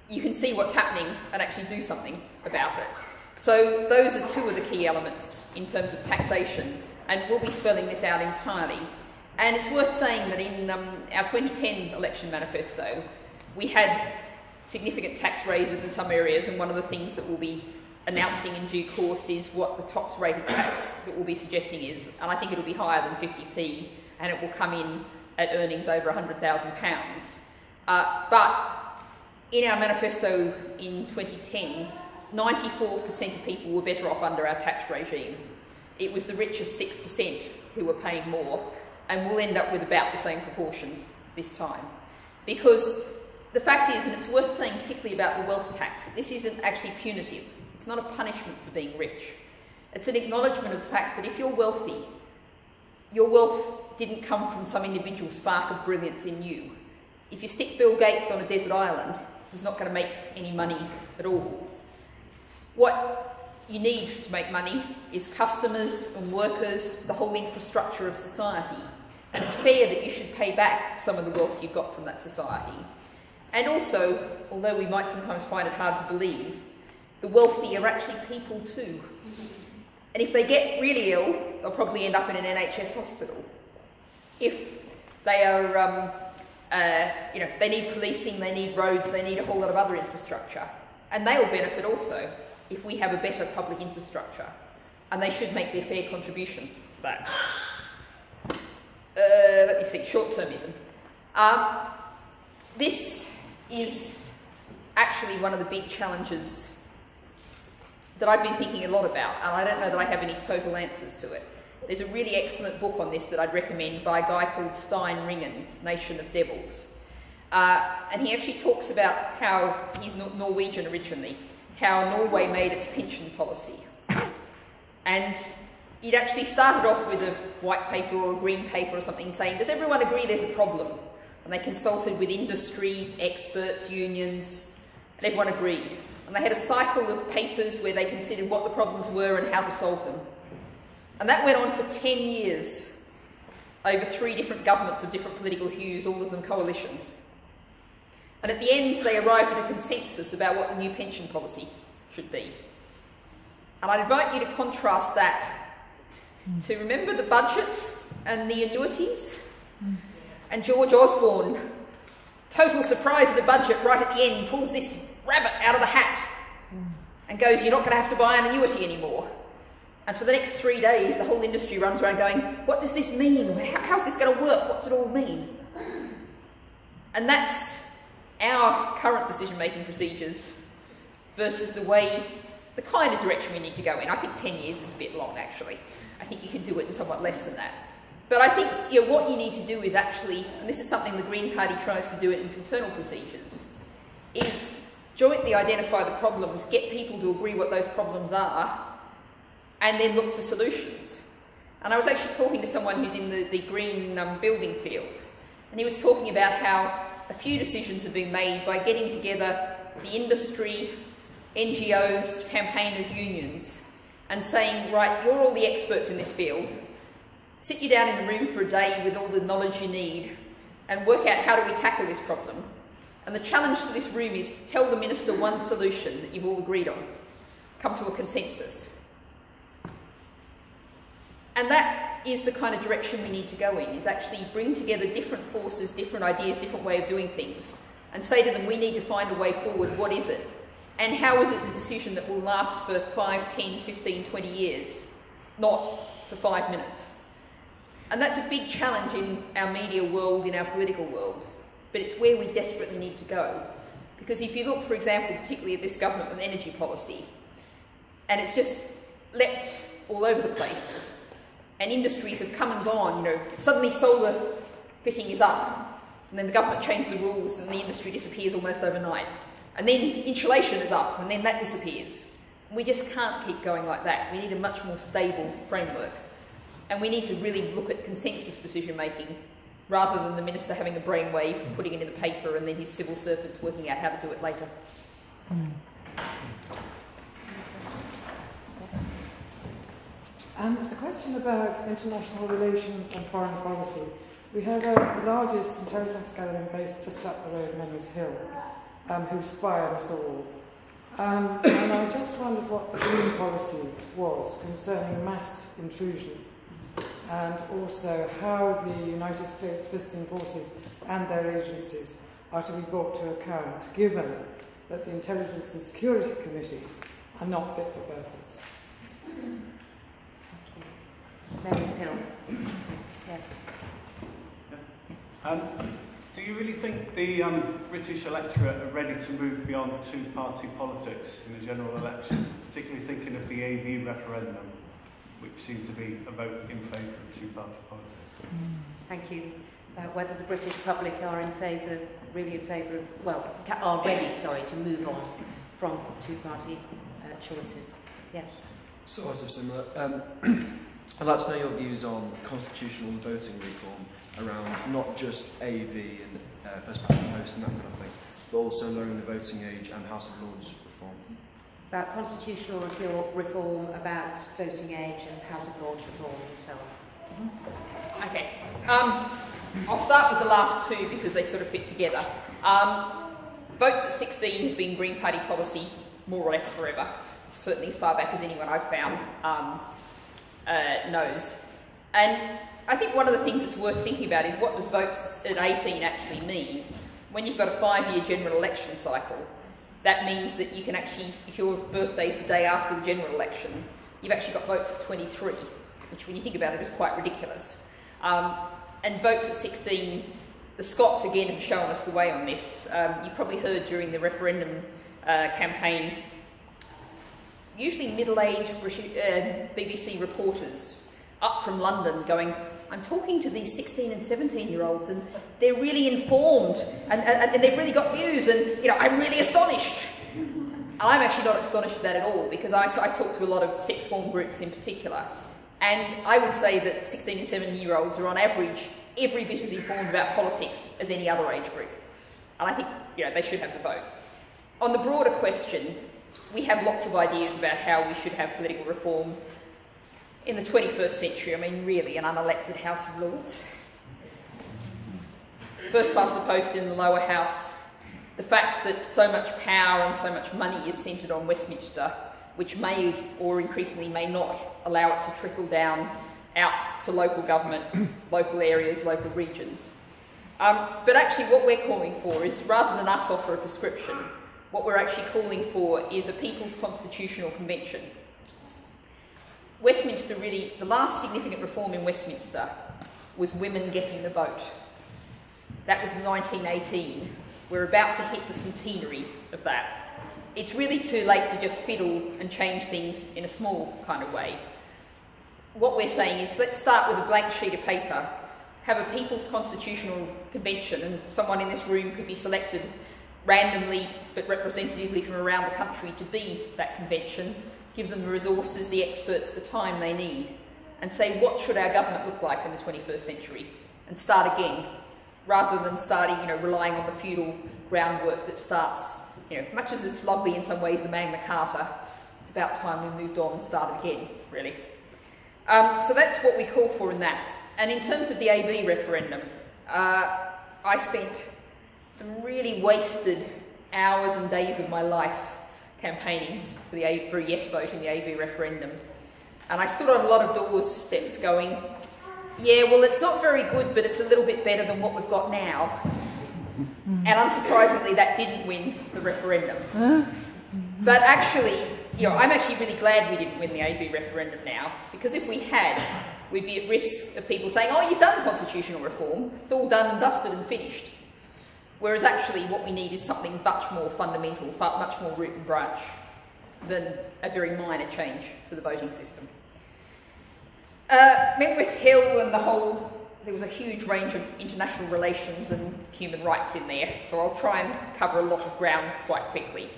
you can see what's happening and actually do something about it. So those are two of the key elements in terms of taxation, and we'll be spelling this out entirely. And it's worth saying that in our 2010 election manifesto, we had significant tax raises in some areas, and one of the things that we'll be announcing in due course is what the top rate of tax that we'll be suggesting is, and I think it'll be higher than 50p, and it will come in at earnings over £100,000. But in our manifesto in 2010, 94% of people were better off under our tax regime. It was the richest 6% who were paying more, and we'll end up with about the same proportions this time. Because the fact is, and it's worth saying particularly about the wealth tax, that this isn't actually punitive. It's not a punishment for being rich. It's an acknowledgement of the fact that if you're wealthy, your wealth didn't come from some individual spark of brilliance in you. If you stick Bill Gates on a desert island, he's not going to make any money at all. What you need to make money is customers and workers, the whole infrastructure of society. And it's fair that you should pay back some of the wealth you've got from that society. And also, although we might sometimes find it hard to believe, the wealthy are actually people too. And if they get really ill, they'll probably end up in an NHS hospital. If they are, you know, they need policing, they need roads, they need a whole lot of other infrastructure. And they'll benefit also if we have a better public infrastructure. And they should make their fair contribution to that. Let me see, short-termism. This is actually one of the big challenges that I've been thinking a lot about, and I don't know that I have any total answers to it. There's a really excellent book on this that I'd recommend by a guy called Stein Ringen, Nation of Devils. And he actually talks about how, he's Norwegian originally, how Norway made its pension policy. And it actually started off with a white paper or a green paper or something saying, does everyone agree there's a problem? And they consulted with industry, experts, unions, and everyone agreed. And they had a cycle of papers where they considered what the problems were and how to solve them. And that went on for 10 years, over 3 different governments of different political hues, all of them coalitions. And at the end, they arrived at a consensus about what the new pension policy should be. And I'd invite you to contrast that to remember the budget and the annuities, and George Osborne, total surprise of the budget right at the end, pulls this rabbit out of the hat and goes, you're not going to have to buy an annuity anymore. And for the next 3 days, the whole industry runs around going, what does this mean? How's this going to work? What's it all mean? And that's our current decision-making procedures versus the kind of direction we need to go in. I think 10 years is a bit long, actually. I think you can do it in somewhat less than that. But I think, you know, what you need to do is actually, and this is something the Green Party tries to do in its internal procedures, is jointly identify the problems, get people to agree what those problems are, and then look for solutions. And I was actually talking to someone who's in the green building field, and he was talking about how a few decisions have been made by getting together the industry, NGOs, campaigners, unions, and saying, right, you're all the experts in this field, sit you down in the room for a day with all the knowledge you need, and work out how do we tackle this problem. And the challenge to this room is to tell the minister one solution that you've all agreed on. Come to a consensus. And that is the kind of direction we need to go in, is actually bring together different forces, different ideas, different way of doing things, and say to them, we need to find a way forward, what is it? And how is it the decision that will last for 5, 10, 15, 20 years, not for 5 minutes? And that's a big challenge in our media world, in our political world, but it's where we desperately need to go. Because if you look, for example, particularly at this government with energy policy, and it's just leapt all over the place, and industries have come and gone, you know, suddenly solar fitting is up, and then the government changed the rules and the industry disappears almost overnight. And then insulation is up, and then that disappears. And we just can't keep going like that. We need a much more stable framework. And we need to really look at consensus decision making rather than the minister having a brainwave, putting it in the paper, and then his civil servants working out how to do it later. It's a question about international relations and foreign policy. We have the largest intelligence gathering based just up the road, Mendes Hill, who spy on us all. And I just wondered what the Green policy was concerning mass intrusion, and also how the United States visiting forces and their agencies are to be brought to account, given that the Intelligence and Security Committee are not fit for purpose. Mendes Hill. Yes. Do you really think the British electorate are ready to move beyond two-party politics in the general election, particularly thinking of the AV referendum, which seemed to be a vote in favour of two-party politics? Thank you. Whether the British public are in favour, really in favour of, well, are ready, sorry, to move on from two-party choices. Yes. Sort of similar. I'd like to know your views on constitutional and voting reform around not just AV and first past the post and that kind of thing, but also lowering the voting age and House of Lords reform. About constitutional reform, about voting age and House of Lords reform and so on. Okay. I'll start with the last two because they sort of fit together. Votes at 16 have been Green Party policy more or less forever. It's certainly as far back as anyone I've found knows. And I think one of the things that's worth thinking about is what does votes at 18 actually mean? When you've got a 5-year general election cycle, that means that you can actually, if your birthday's the day after the general election, you've actually got votes at 23, which when you think about it is quite ridiculous. And votes at 16, the Scots again have shown us the way on this. You probably heard during the referendum campaign, usually middle-aged BBC reporters up from London going, I'm talking to these 16 and 17-year-olds and they're really informed and they've really got views and, you know, I'm really astonished. And I'm actually not astonished at that at all because I talk to a lot of sixth form groups in particular, and I would say that 16 and 17-year-olds are on average every bit as informed about politics as any other age group. And I think, you know, they should have the vote. On the broader question, we have lots of ideas about how we should have political reform in the 21st century. I mean, really, an unelected House of Lords. First past the post in the lower house. The fact that so much power and so much money is centred on Westminster, which may, or increasingly may not, allow it to trickle down out to local government, local areas, local regions. But actually what we're calling for is, rather than us offer a prescription, what we're actually calling for is a People's Constitutional Convention. Westminster really, the last significant reform in Westminster was women getting the vote. That was 1918. We're about to hit the centenary of that. It's really too late to just fiddle and change things in a small kind of way. What we're saying is, let's start with a blank sheet of paper, have a People's Constitutional Convention, and someone in this room could be selected randomly but representatively from around the country to be that convention, give them the resources, the experts, the time they need, and say, what should our government look like in the 21st century? And start again, rather than starting, you know, relying on the feudal groundwork that starts, you know, much as it's lovely in some ways, the Magna Carta, it's about time we moved on and started again, really. So that's what we call for in that. And in terms of the AV referendum, I spent some really wasted hours and days of my life campaigning for a yes vote in the AV referendum. And I stood on a lot of doorsteps going, yeah, well, it's not very good, but it's a little bit better than what we've got now. And unsurprisingly, that didn't win the referendum. But actually, you know, I'm actually really glad we didn't win the AV referendum now, because if we had, we'd be at risk of people saying, oh, you've done constitutional reform, it's all done and dusted and finished. Whereas actually what we need is something much more fundamental, much more root and branch than a very minor change to the voting system. Members Hill and there was a huge range of international relations and human rights in there, so I'll try and cover a lot of ground quite quickly.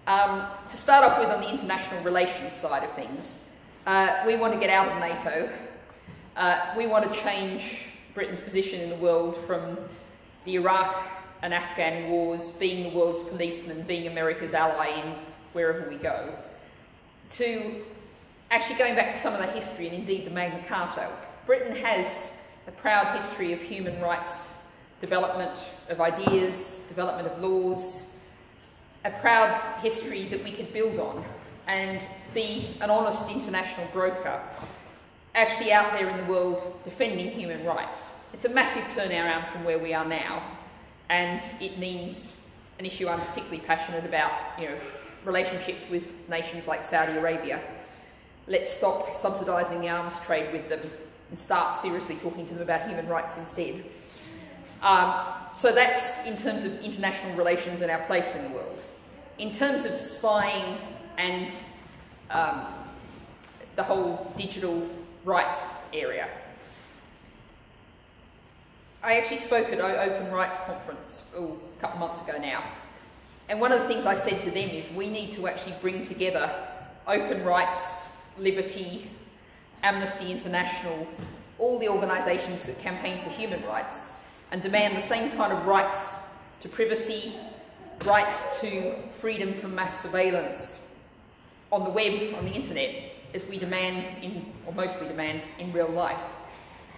To start off with, on the international relations side of things, we want to get out of NATO. We want to change Britain's position in the world from the Iraq and Afghan wars, being the world's policeman, being America's ally in wherever we go, to actually going back to some of that history and indeed the Magna Carta. Britain has a proud history of human rights development, of ideas, development of laws, a proud history that we could build on and be an honest international broker actually out there in the world defending human rights. It's a massive turnaround from where we are now, and it means an issue I'm particularly passionate about, relationships with nations like Saudi Arabia. Let's stop subsidising the arms trade with them and start seriously talking to them about human rights instead. So that's in terms of international relations and our place in the world. In terms of spying and the whole digital rights area, I actually spoke at an Open Rights Conference a couple of months ago now, and one of the things I said to them is we need to actually bring together Open Rights, Liberty, Amnesty International, all the organisations that campaign for human rights, and demand the same kind of rights to privacy, rights to freedom from mass surveillance on the web, on the internet, as we demand or mostly demand in real life.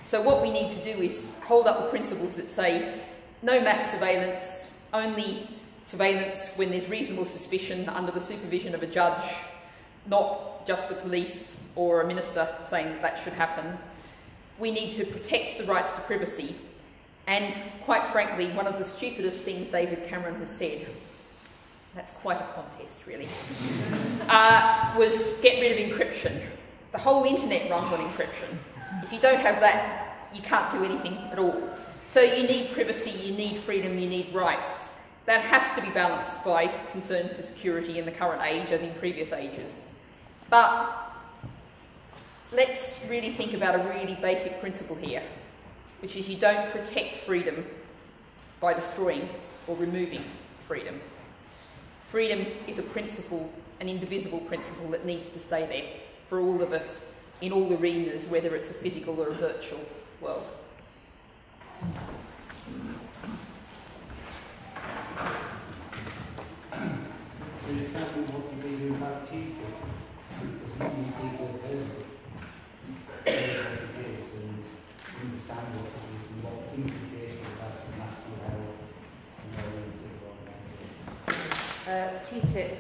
So what we need to do is hold up the principles that say no mass surveillance, only surveillance when there's reasonable suspicion under the supervision of a judge, not just the police or a minister saying that should happen. We need to protect the rights to privacy. And quite frankly, one of the stupidest things David Cameron has said, that's quite a contest really, was get rid of encryption. The whole internet runs on encryption. If you don't have that, you can't do anything at all. So you need privacy, you need freedom, you need rights. That has to be balanced by concern for security in the current age as in previous ages. But let's really think about a really basic principle here, which is you don't protect freedom by destroying or removing freedom. Freedom is a principle, an indivisible principle that needs to stay there for all of us in all arenas, whether it's a physical or a virtual world. Can you tell me what you mean about TTIP? Because many people have heard of it, know what it is and understand what it is and what implications it has for national health and all these TTIP,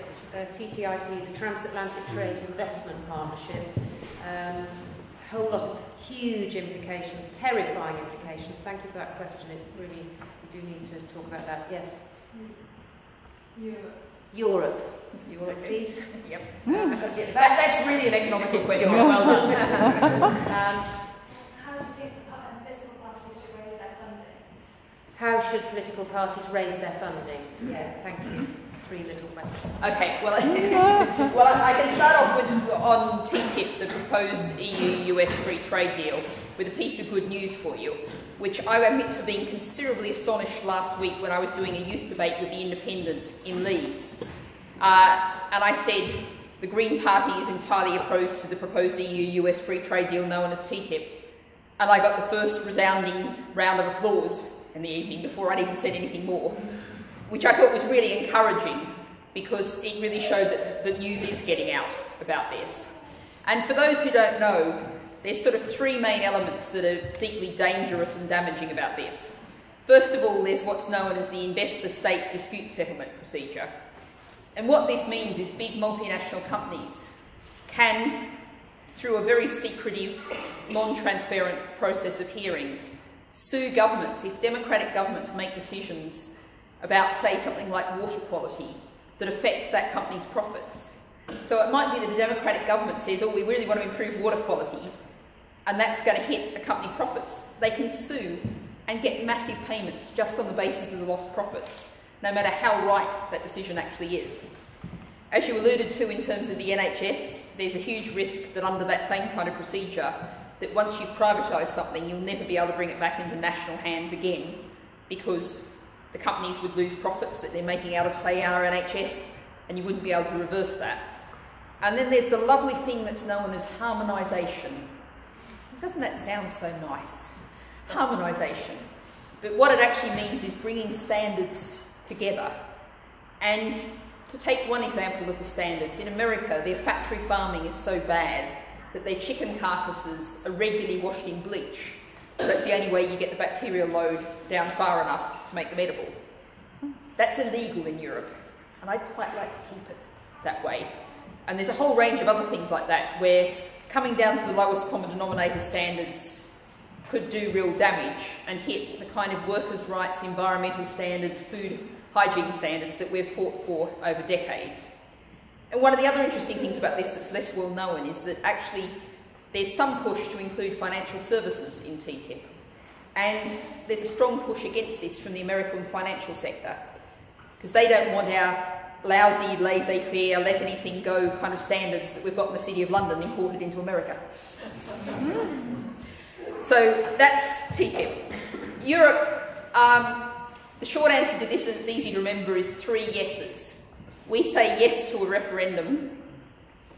TTIP, the Transatlantic Trade Investment Partnership, a whole lot of huge implications, terrifying implications. Thank you for that question. It really, we do need to talk about that. Yes? Europe, please. Yep. That's really an economical question. Well done. And how do you think political parties should raise their funding? how should political parties raise their funding? Yeah, thank you. 3 little questions. Okay, well, I can start off with on TTIP, the proposed EU-US free trade deal, with a piece of good news for you, which I admit to being considerably astonished last week when I was doing a youth debate with the Independent in Leeds. And I said the Green Party is entirely opposed to the proposed EU-US free trade deal known as TTIP. And I got the first resounding round of applause in the evening before I'd even said anything more, which I thought was really encouraging because it really showed that the news is getting out about this. And for those who don't know, there's sort of 3 main elements that are deeply dangerous and damaging about this. First of all, there's what's known as the investor-state dispute settlement procedure. And what this means is big multinational companies can, through a very secretive, non-transparent process of hearings, sue governments if democratic governments make decisions about, say, something like water quality that affects that company's profits. So it might be that a democratic government says, oh, we really want to improve water quality, and that's going to hit a company profits. They can sue and get massive payments just on the basis of the lost profits, no matter how right that decision actually is. As you alluded to in terms of the NHS, there's a huge risk that under that same kind of procedure, that once you've privatised something, you'll never be able to bring it back into national hands again, because the companies would lose profits that they're making out of, say, our NHS, and you wouldn't be able to reverse that. And then there's the lovely thing that's known as harmonisation. Doesn't that sound so nice? Harmonisation. But what it actually means is bringing standards together. And to take one example of the standards, in America, their factory farming is so bad that their chicken carcasses are regularly washed in bleach. That's the only way you get the bacterial load down far enough to make them edible. That's illegal in Europe, and I'd quite like to keep it that way. And there's a whole range of other things like that, where coming down to the lowest common denominator standards could do real damage and hit the kind of workers' rights, environmental standards, food hygiene standards that we've fought for over decades. And one of the other interesting things about this that's less well known is that actually there's some push to include financial services in TTIP. And there's a strong push against this from the American financial sector, because they don't want our lousy, laissez-faire, let anything go kind of standards that we've got in the City of London imported into America. So that's TTIP. Europe, the short answer to this, and it's easy to remember, is 3 yeses. We say yes to a referendum.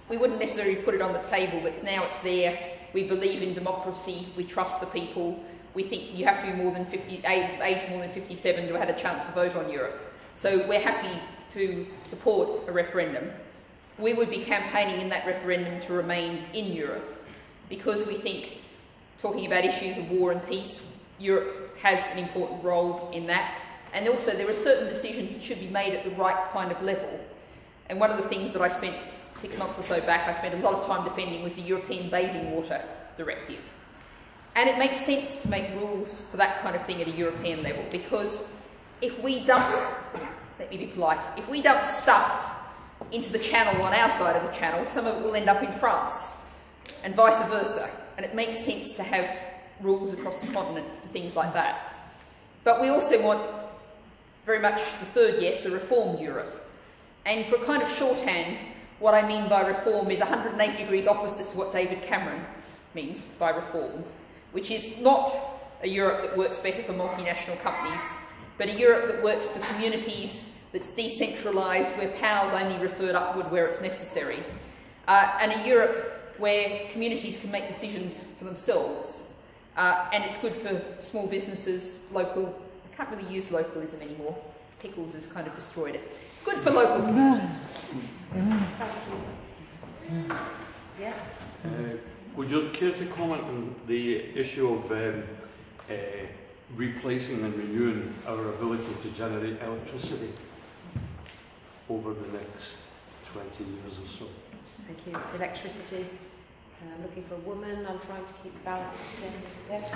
We wouldn't necessarily put it on the table, but now it's there. We believe in democracy. We trust the people. We think you have to be more than age more than 57 to have had a chance to vote on Europe. So we're happy to support a referendum. We would be campaigning in that referendum to remain in Europe, because we think, talking about issues of war and peace, Europe has an important role in that. And also there are certain decisions that should be made at the right kind of level. And one of the things that I spent 6 months or so back, I spent a lot of time defending, was the European Bathing Water Directive. And it makes sense to make rules for that kind of thing at a European level, because if we dump, let me be polite, if we dump stuff into the channel on our side of the channel, some of it will end up in France, and vice versa. And it makes sense to have rules across the continent for things like that. But we also want, very much the third yes, a reformed Europe. And for a kind of shorthand, what I mean by reform is 180 degrees opposite to what David Cameron means by reform, which is not a Europe that works better for multinational companies, but a Europe that works for communities, that's decentralised, where power's only referred upward where it's necessary, and a Europe where communities can make decisions for themselves. And it's good for small businesses, local, I can't really use localism anymore, Pickles has kind of destroyed it. Good for local communities. Yes? Would you care to comment on the issue of replacing and renewing our ability to generate electricity over the next 20 years or so? Thank you. Electricity. I'm looking for a woman. I'm trying to keep balance. Yes?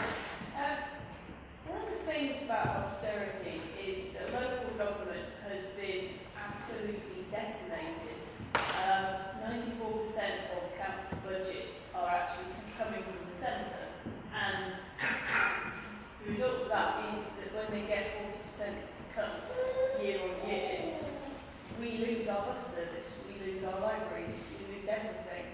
One of the things about austerity is that local government has been absolutely decimated. 94% of council budgets are actually coming from the centre, and the result of that is that when they get 40% cuts year on year, we lose our bus service, we lose our libraries, we lose everything.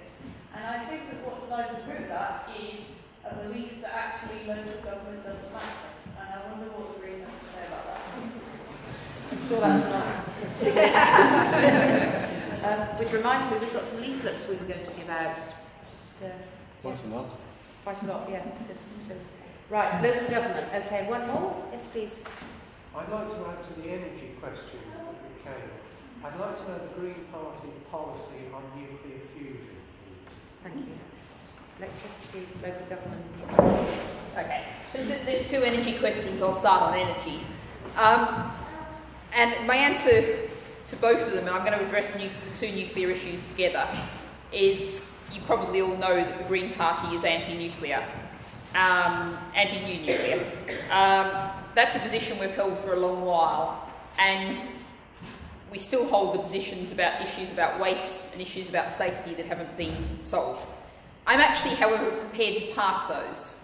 And I think that what lies through that is a belief that actually local government doesn't matter. And I wonder what the reason to say about that. Well, that's not. Which reminds me, we've got some leaflets we were going to give out. Just, Quite a lot. Quite a lot, yeah. Right, local government. Okay, one more? Yes, please. I'd like to add to the energy question, if we can. I'd like to know the Green Party policy on nuclear fusion, please. Thank you. Electricity, local government. Okay, so there's 2 energy questions. I'll start on energy. And my answer to both of them, and I'm going to address the 2 nuclear issues together, is you probably all know that the Green Party is anti-nuclear, anti-new nuclear. That's a position we've held for a long while, and we still hold the positions about issues about waste and issues about safety that haven't been solved. I'm actually, however, prepared to park those.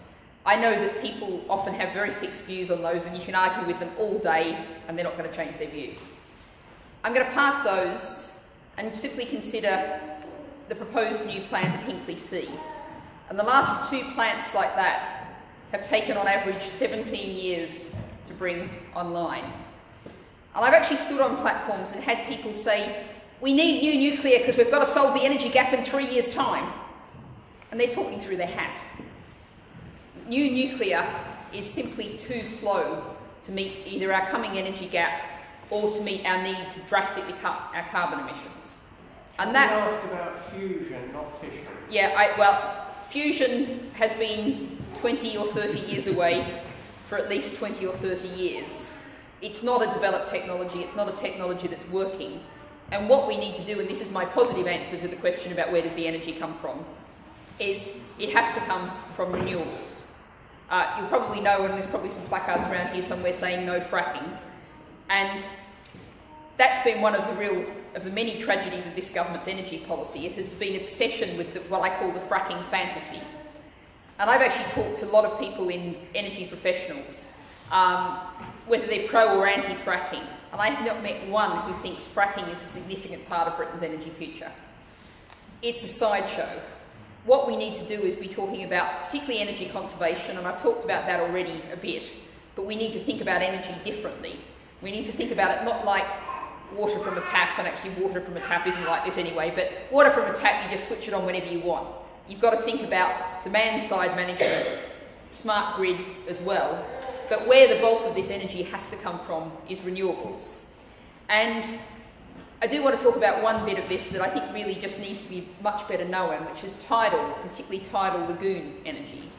I know that people often have very fixed views on those, and you can argue with them all day and they're not going to change their views. I'm going to park those and simply consider the proposed new plant at Hinkley C. And the last 2 plants like that have taken on average 17 years to bring online. And I've actually stood on platforms and had people say, we need new nuclear because we've got to solve the energy gap in 3 years' time. And they're talking through their hat. New nuclear is simply too slow to meet either our coming energy gap or to meet our need to drastically cut our carbon emissions. And that... You ask about fusion, not fission. Yeah, well, fusion has been 20 or 30 years away for at least 20 or 30 years. It's not a developed technology, it's not a technology that's working. And what we need to do, and this is my positive answer to the question about where does the energy come from, is it has to come from renewables. You'll probably know, and there's probably some placards around here somewhere saying no fracking. And that's been one of the many tragedies of this government's energy policy. It has been obsession with what I call the fracking fantasy. And I've actually talked to a lot of people in energy professionals, whether they're pro or anti-fracking. And I have not met one who thinks fracking is a significant part of Britain's energy future. It's a sideshow. What we need to do is be talking about particularly energy conservation, and I've talked about that already a bit, but we need to think about energy differently. We need to think about it not like water from a tap, and actually water from a tap isn't like this anyway, but water from a tap, you just switch it on whenever you want. You've got to think about demand-side management, smart grid as well, but where the bulk of this energy has to come from is renewables. And I do want to talk about one bit of this that I think really just needs to be much better known, which is tidal, particularly tidal lagoon energy.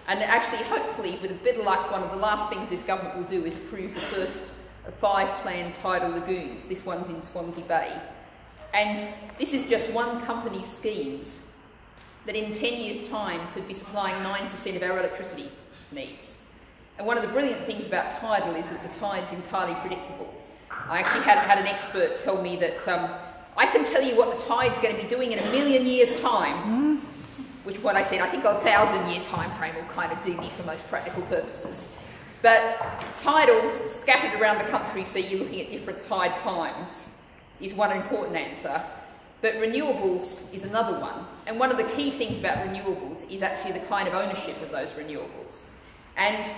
And actually, hopefully, with a bit of luck, one of the last things this government will do is approve the first of 5 planned tidal lagoons. This one's in Swansea Bay. And this is just one company's schemes that in 10 years' time could be supplying 9% of our electricity needs. And one of the brilliant things about tidal is that the tide's entirely predictable. I actually had an expert tell me that I can tell you what the tide's going to be doing in 1,000,000 years' time, which what I said, I think a 1,000-year time frame will kind of do me for most practical purposes. But tidal, scattered around the country, so you're looking at different tide times, is one important answer. But renewables is another one. And one of the key things about renewables is actually the kind of ownership of those renewables. And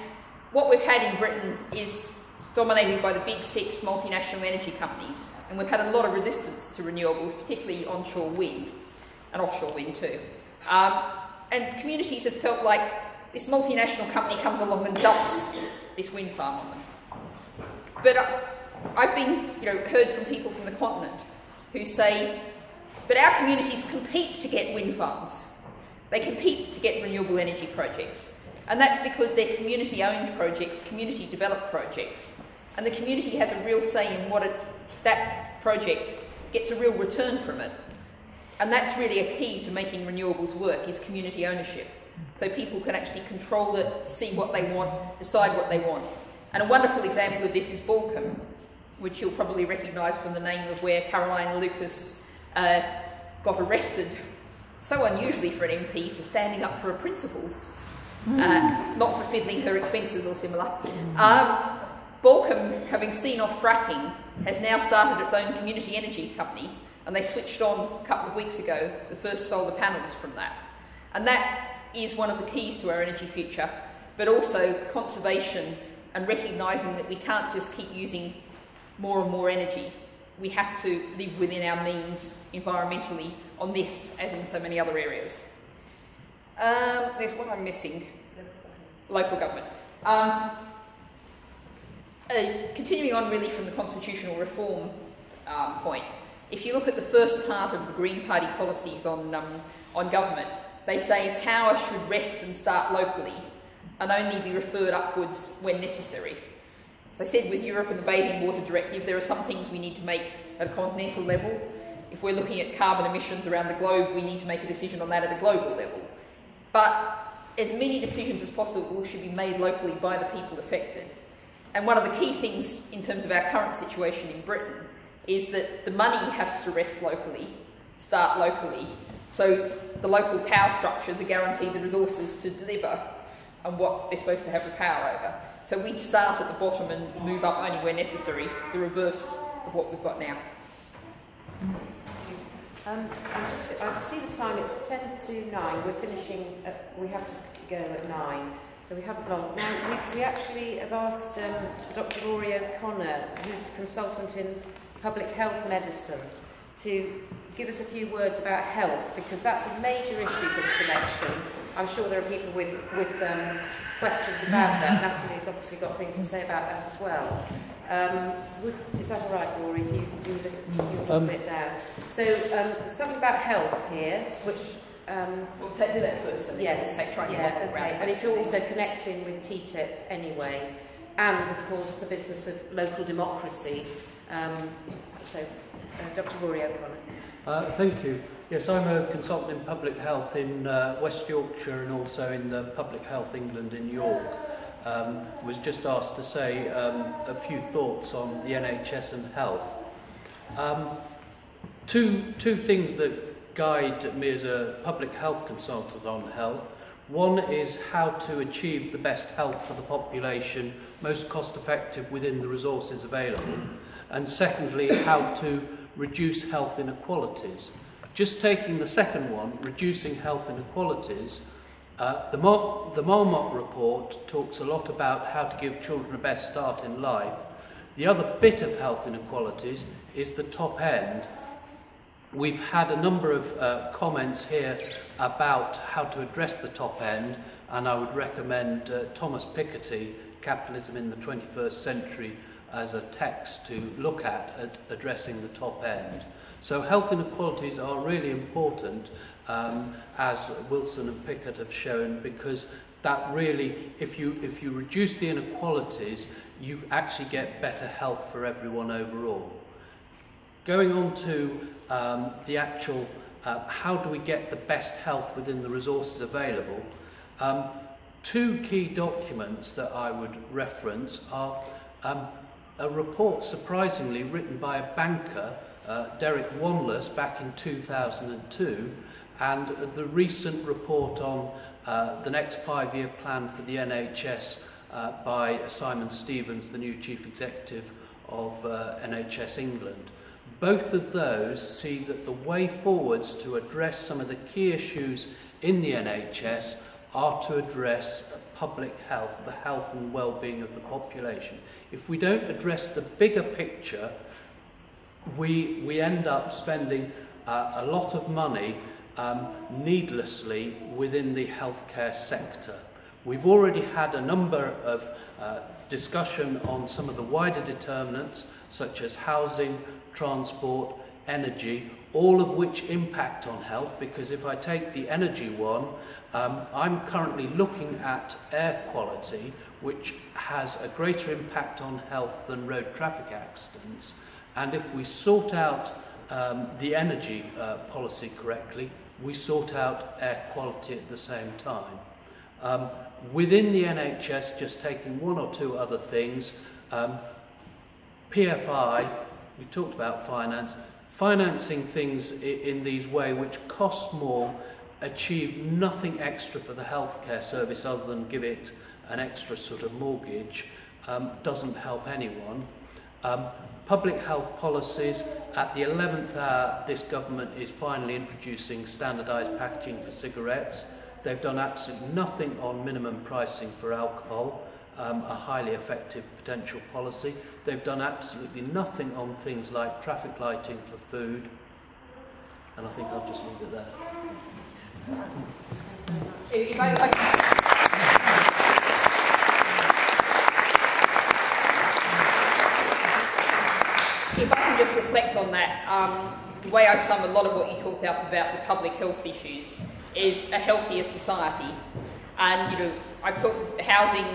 what we've had in Britain is dominated by the big 6 multinational energy companies. And we've had a lot of resistance to renewables, particularly onshore wind, and offshore wind too. And communities have felt like this multinational company comes along and dumps this wind farm on them. But I've been, heard from people from the continent who say, but our communities compete to get wind farms. They compete to get renewable energy projects. And that's because they're community-owned projects, community-developed projects. And the community has a real say in what that project gets a real return from it. And that's really a key to making renewables work, is community ownership. So people can actually control it, see what they want, decide what they want. And a wonderful example of this is Balcombe, which you'll probably recognise from the name of where Caroline Lucas got arrested, so unusually for an MP, for standing up for her principles, not for fiddling her expenses or similar. Balcombe, having seen off fracking, has now started its own community energy company, and they switched on a couple of weeks ago the first solar panels from that. And that is one of the keys to our energy future, but also conservation and recognising that we can't just keep using more and more energy. We have to live within our means environmentally on this, as in so many other areas. There's one I'm missing. Local government. Continuing on really from the constitutional reform point, if you look at the first part of the Green Party policies on government, they say power should rest and start locally and only be referred upwards when necessary. As I said, with Europe and the Bathing Water Directive, there are some things we need to make at a continental level. If we're looking at carbon emissions around the globe, we need to make a decision on that at a global level. But as many decisions as possible should be made locally by the people affected. And one of the key things in terms of our current situation in Britain is that the money has to rest locally, start locally, so the local power structures are guaranteed the resources to deliver. and what they're supposed to have the power over. So we'd start at the bottom and move up only where necessary, the reverse of what we've got now. I see the time, it's 10 to 9, we're finishing, we have to go at 9, so we haven't long. Now, we actually have asked Dr. Rory O'Connor, who's a consultant in public health medicine, to give us a few words about health, because that's a major issue for this election. I'm sure there are people with questions about that. Natalie's obviously got things to say about that as well. Is that all right, Rory, if you do a little bit down? So, something about health here, which... we'll do that first, and yes, we'll okay. And it also connects in with TTIP anyway, and of course the business of local democracy. Dr. Rory O'Connor. Thank you. Yes, I'm a consultant in public health in West Yorkshire and also in the Public Health England in York. Was just asked to say a few thoughts on the NHS and health. Two things that guide me as a public health consultant on health. One is how to achieve the best health for the population, most cost effective within the resources available. And secondly, how to reduce health inequalities. Just taking the second one, reducing health inequalities, the Marmot report talks a lot about how to give children a best start in life. The other bit of health inequalities is the top end. We've had a number of comments here about how to address the top end, and I would recommend Thomas Piketty, Capitalism in the 21st Century, as a text to look at addressing the top end. So health inequalities are really important, as Wilson and Pickett have shown, because that really, if you reduce the inequalities, you actually get better health for everyone overall. Going on to the actual, how do we get the best health within the resources available? Two key documents that I would reference are a report, surprisingly, written by a banker, Derek Wanless, back in 2002, and the recent report on the next 5-year plan for the NHS by Simon Stevens, the new Chief Executive of NHS England. Both of those see that the way forwards to address some of the key issues in the NHS are to address public health, the health and well-being of the population. If we don't address the bigger picture, we end up spending a lot of money needlessly within the healthcare sector. We've already had a number of discussion on some of the wider determinants, such as housing, transport, energy, all of which impact on health, because if I take the energy one, I'm currently looking at air quality, which has a greater impact on health than road traffic accidents. And if we sort out the energy policy correctly, we sort out air quality at the same time. Within the NHS, just taking one or two other things, PFI, we talked about finance, financing things in these ways which cost more, achieve nothing extra for the healthcare service other than give it an extra sort of mortgage, doesn't help anyone. Public health policies, at the 11th hour, this government is finally introducing standardised packaging for cigarettes. They've done absolutely nothing on minimum pricing for alcohol, a highly effective potential policy. They've done absolutely nothing on things like traffic lighting for food. And I think I'll just leave it there. If I can just reflect on that, the way I sum a lot of what you talked about the public health issues is a healthier society. And, I've talked housing,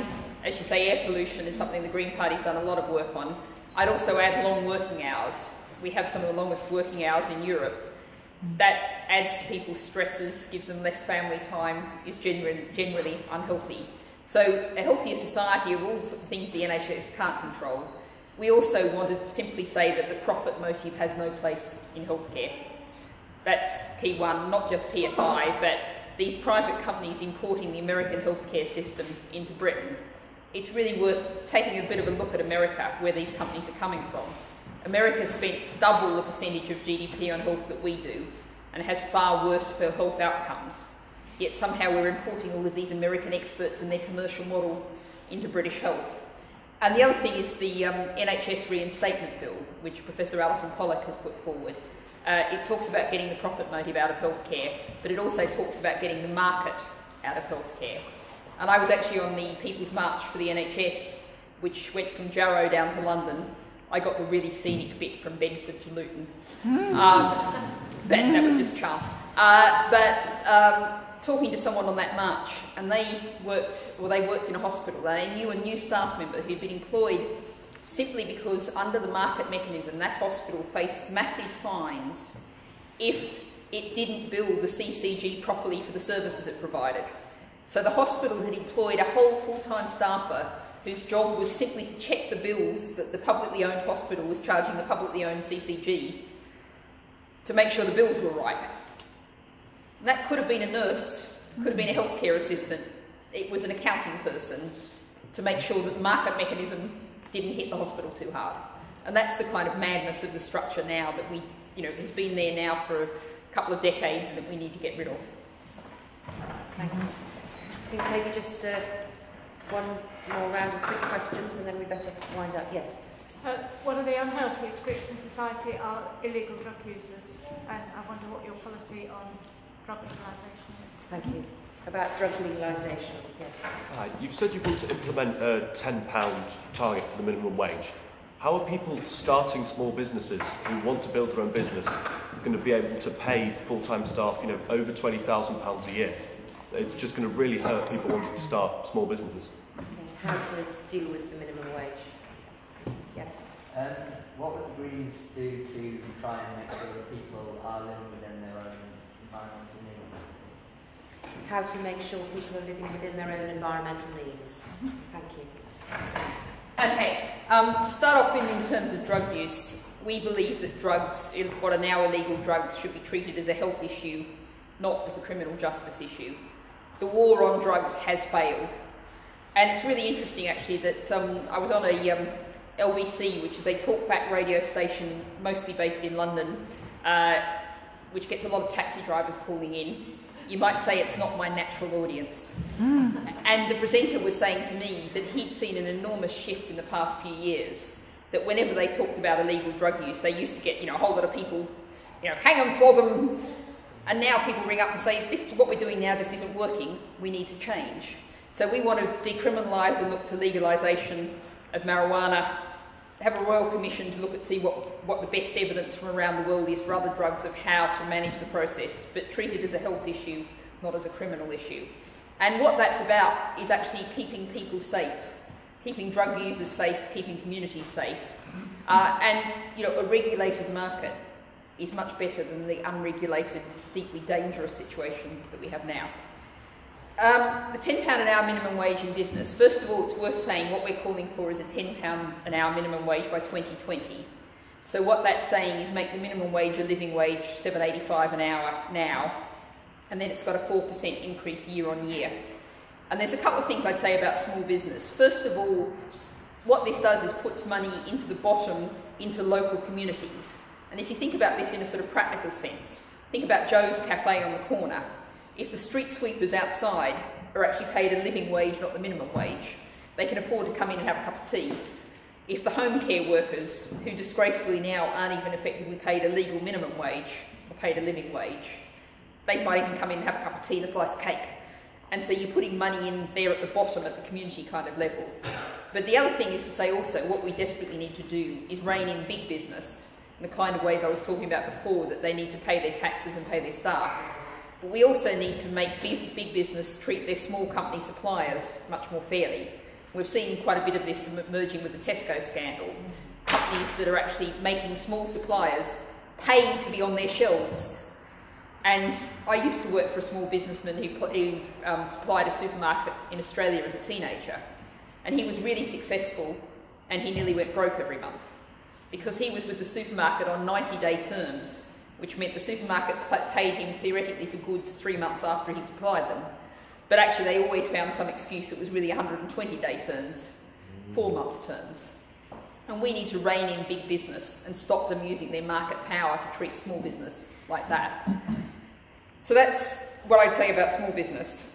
as you say, air pollution is something the Green Party's done a lot of work on. I'd also add long working hours. We have some of the longest working hours in Europe. That adds to people's stresses, gives them less family time, is generally unhealthy. So a healthier society of all sorts of things the NHS can't control. We also want to simply say that the profit motive has no place in healthcare. That's key one, not just PFI, but these private companies importing the American healthcare system into Britain, it's really worth taking a bit of a look at America, where these companies are coming from. America spends double the percentage of GDP on health that we do, and has far worse health outcomes. Yet somehow we're importing all of these American experts and their commercial model into British health. And the other thing is the NHS reinstatement bill, which Professor Alison Pollock has put forward. It talks about getting the profit motive out of healthcare, but it also talks about getting the market out of healthcare. And I was actually on the People's March for the NHS, which went from Jarrow down to London. I got the really scenic bit from Bedford to Luton. That was just chance. Talking to someone on that march, and they worked in a hospital. They knew a new staff member who'd been employed simply because under the market mechanism, that hospital faced massive fines if it didn't bill the CCG properly for the services it provided. So the hospital had employed a whole full-time staffer whose job was simply to check the bills that the publicly owned hospital was charging the publicly owned CCG to make sure the bills were right. That could have been a nurse, could have been a healthcare assistant. It was an accounting person to make sure that the market mechanism didn't hit the hospital too hard. And that's the kind of madness of the structure now that has been there now for a couple of decades and that we need to get rid of. Thank you. I think maybe just one more round of quick questions and then we better wind up. Yes. One of the unhealthiest groups in society are illegal drug users, and I wonder what your policy on drug legalisation is. Thank you. About drug legalisation, yes. You've said you want to implement a £10 target for the minimum wage. How are people starting small businesses who want to build their own business going to be able to pay full-time staff, over £20,000 a year? It's just going to really hurt people wanting to start small businesses. How to deal with the minimum wage? Yes. What would the Greens do to try and make sure that people are living within their own environmental needs? How to make sure people are living within their own environmental needs. Thank you. Okay, to start off in terms of drug use, we believe that drugs, what are now illegal drugs, should be treated as a health issue, not as a criminal justice issue. The war on drugs has failed. And it's really interesting, actually, that I was on a LBC, which is a talkback radio station mostly based in London, which gets a lot of taxi drivers calling in. You might say it's not my natural audience. And the presenter was saying to me that he'd seen an enormous shift in the past few years, that whenever they talked about illegal drug use, they used to get a whole lot of people, hang them, flog them. And now people ring up and say, this what we're doing now just isn't working, we need to change. So we want to decriminalise and look to legalisation of marijuana, have a royal commission to look at see what the best evidence from around the world is for other drugs of how to manage the process, but treat it as a health issue, not as a criminal issue. And what that's about is actually keeping people safe, keeping drug users safe, keeping communities safe. And a regulated market is much better than the unregulated, deeply dangerous situation that we have now. The £10 an hour minimum wage in business. First of all, it's worth saying what we're calling for is a £10 an hour minimum wage by 2020. So what that's saying is make the minimum wage a living wage, $7.85 an hour now, and then it's got a 4% increase year on year. And there's a couple of things I'd say about small business. First of all, what this does is puts money into the bottom, into local communities. And if you think about this in a sort of practical sense, think about Joe's Cafe on the corner. If the street sweepers outside are actually paid a living wage, not the minimum wage, they can afford to come in and have a cup of tea. If the home care workers, who disgracefully now aren't even effectively paid a legal minimum wage, or paid a living wage, they might even come in and have a cup of tea and a slice of cake. And so you're putting money in there at the bottom, at the community kind of level. But the other thing is to say also, what we desperately need to do is rein in big business, in the kind of ways I was talking about before, that they need to pay their taxes and pay their staff. But we also need to make big business treat their small company suppliers much more fairly. We've seen quite a bit of this emerging with the Tesco scandal. Companies that are actually making small suppliers pay to be on their shelves. And I used to work for a small businessman who supplied a supermarket in Australia as a teenager. And he was really successful, and he nearly went broke every month, because he was with the supermarket on 90-day terms. which meant the supermarket paid him theoretically for goods 3 months after he'd supplied them. But actually they always found some excuse that was really 120-day terms, 4 months terms. And we need to rein in big business and stop them using their market power to treat small business like that. So that's what I'd say about small business.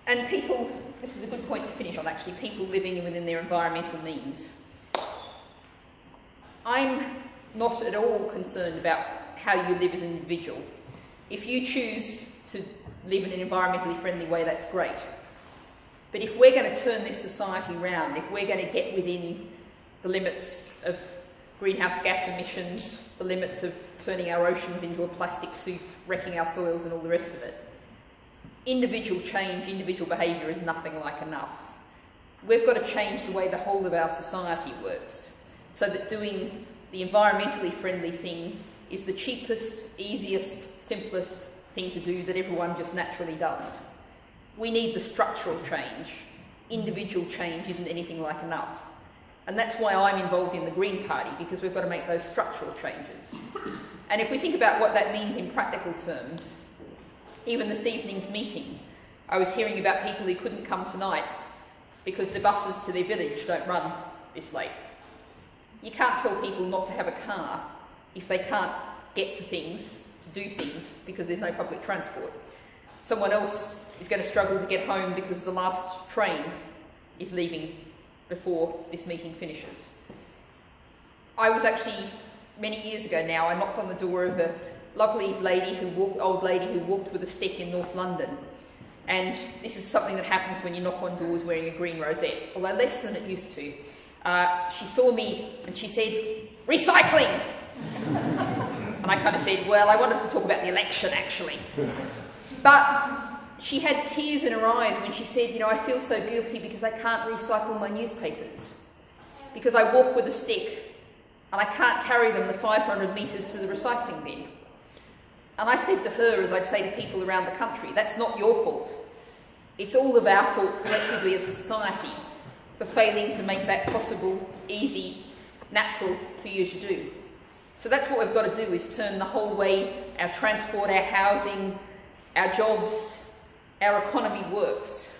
And people, this is a good point to finish on actually, people living within their environmental means. I'm not at all concerned about how you live as an individual. If you choose to live in an environmentally friendly way, that's great. But if we're going to turn this society round, if we're going to get within the limits of greenhouse gas emissions, the limits of turning our oceans into a plastic soup, wrecking our soils and all the rest of it, individual change, individual behaviour is nothing like enough. We've got to change the way the whole of our society works, so that doing the environmentally friendly thing is the cheapest, easiest, simplest thing to do that everyone just naturally does. We need the structural change. Individual change isn't anything like enough. And that's why I'm involved in the Green Party, because we've got to make those structural changes. And if we think about what that means in practical terms, even this evening's meeting, I was hearing about people who couldn't come tonight because the buses to their village don't run this late. You can't tell people not to have a car if they can't get to things, to do things, because there's no public transport. Someone else is going to struggle to get home because the last train is leaving before this meeting finishes. I was actually, many years ago now, I knocked on the door of a lovely lady old lady who walked with a stick in North London. And this is something that happens when you knock on doors wearing a green rosette, although less than it used to. She saw me and she said, "Recycling!" And I kind of said, well, I wanted to talk about the election, actually. But she had tears in her eyes when she said, you know, I feel so guilty because I can't recycle my newspapers. Because I walk with a stick and I can't carry them the 500 metres to the recycling bin. And I said to her, as I'd say to people around the country, that's not your fault. It's all of our fault collectively as a society for failing to make that possible, easy, natural for you to do. So that's what we've got to do, is turn the whole way our transport, our housing, our jobs, our economy works,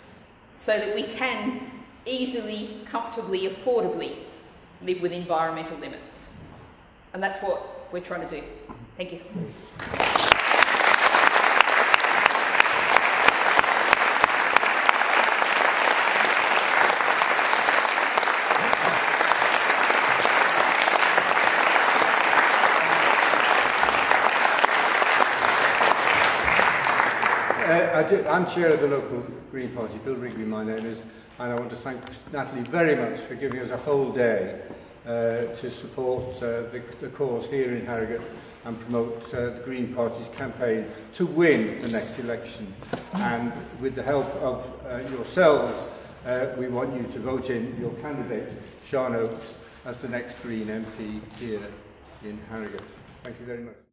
so that we can easily, comfortably, affordably live with environmental limits. And that's what we're trying to do. Thank you. I'm chair of the local Green Party, Bill Rigby my name is, and I want to thank Natalie very much for giving us a whole day to support the cause here in Harrogate and promote the Green Party's campaign to win the next election. And with the help of yourselves, we want you to vote in your candidate, Sian Oakes, as the next Green MP here in Harrogate. Thank you very much.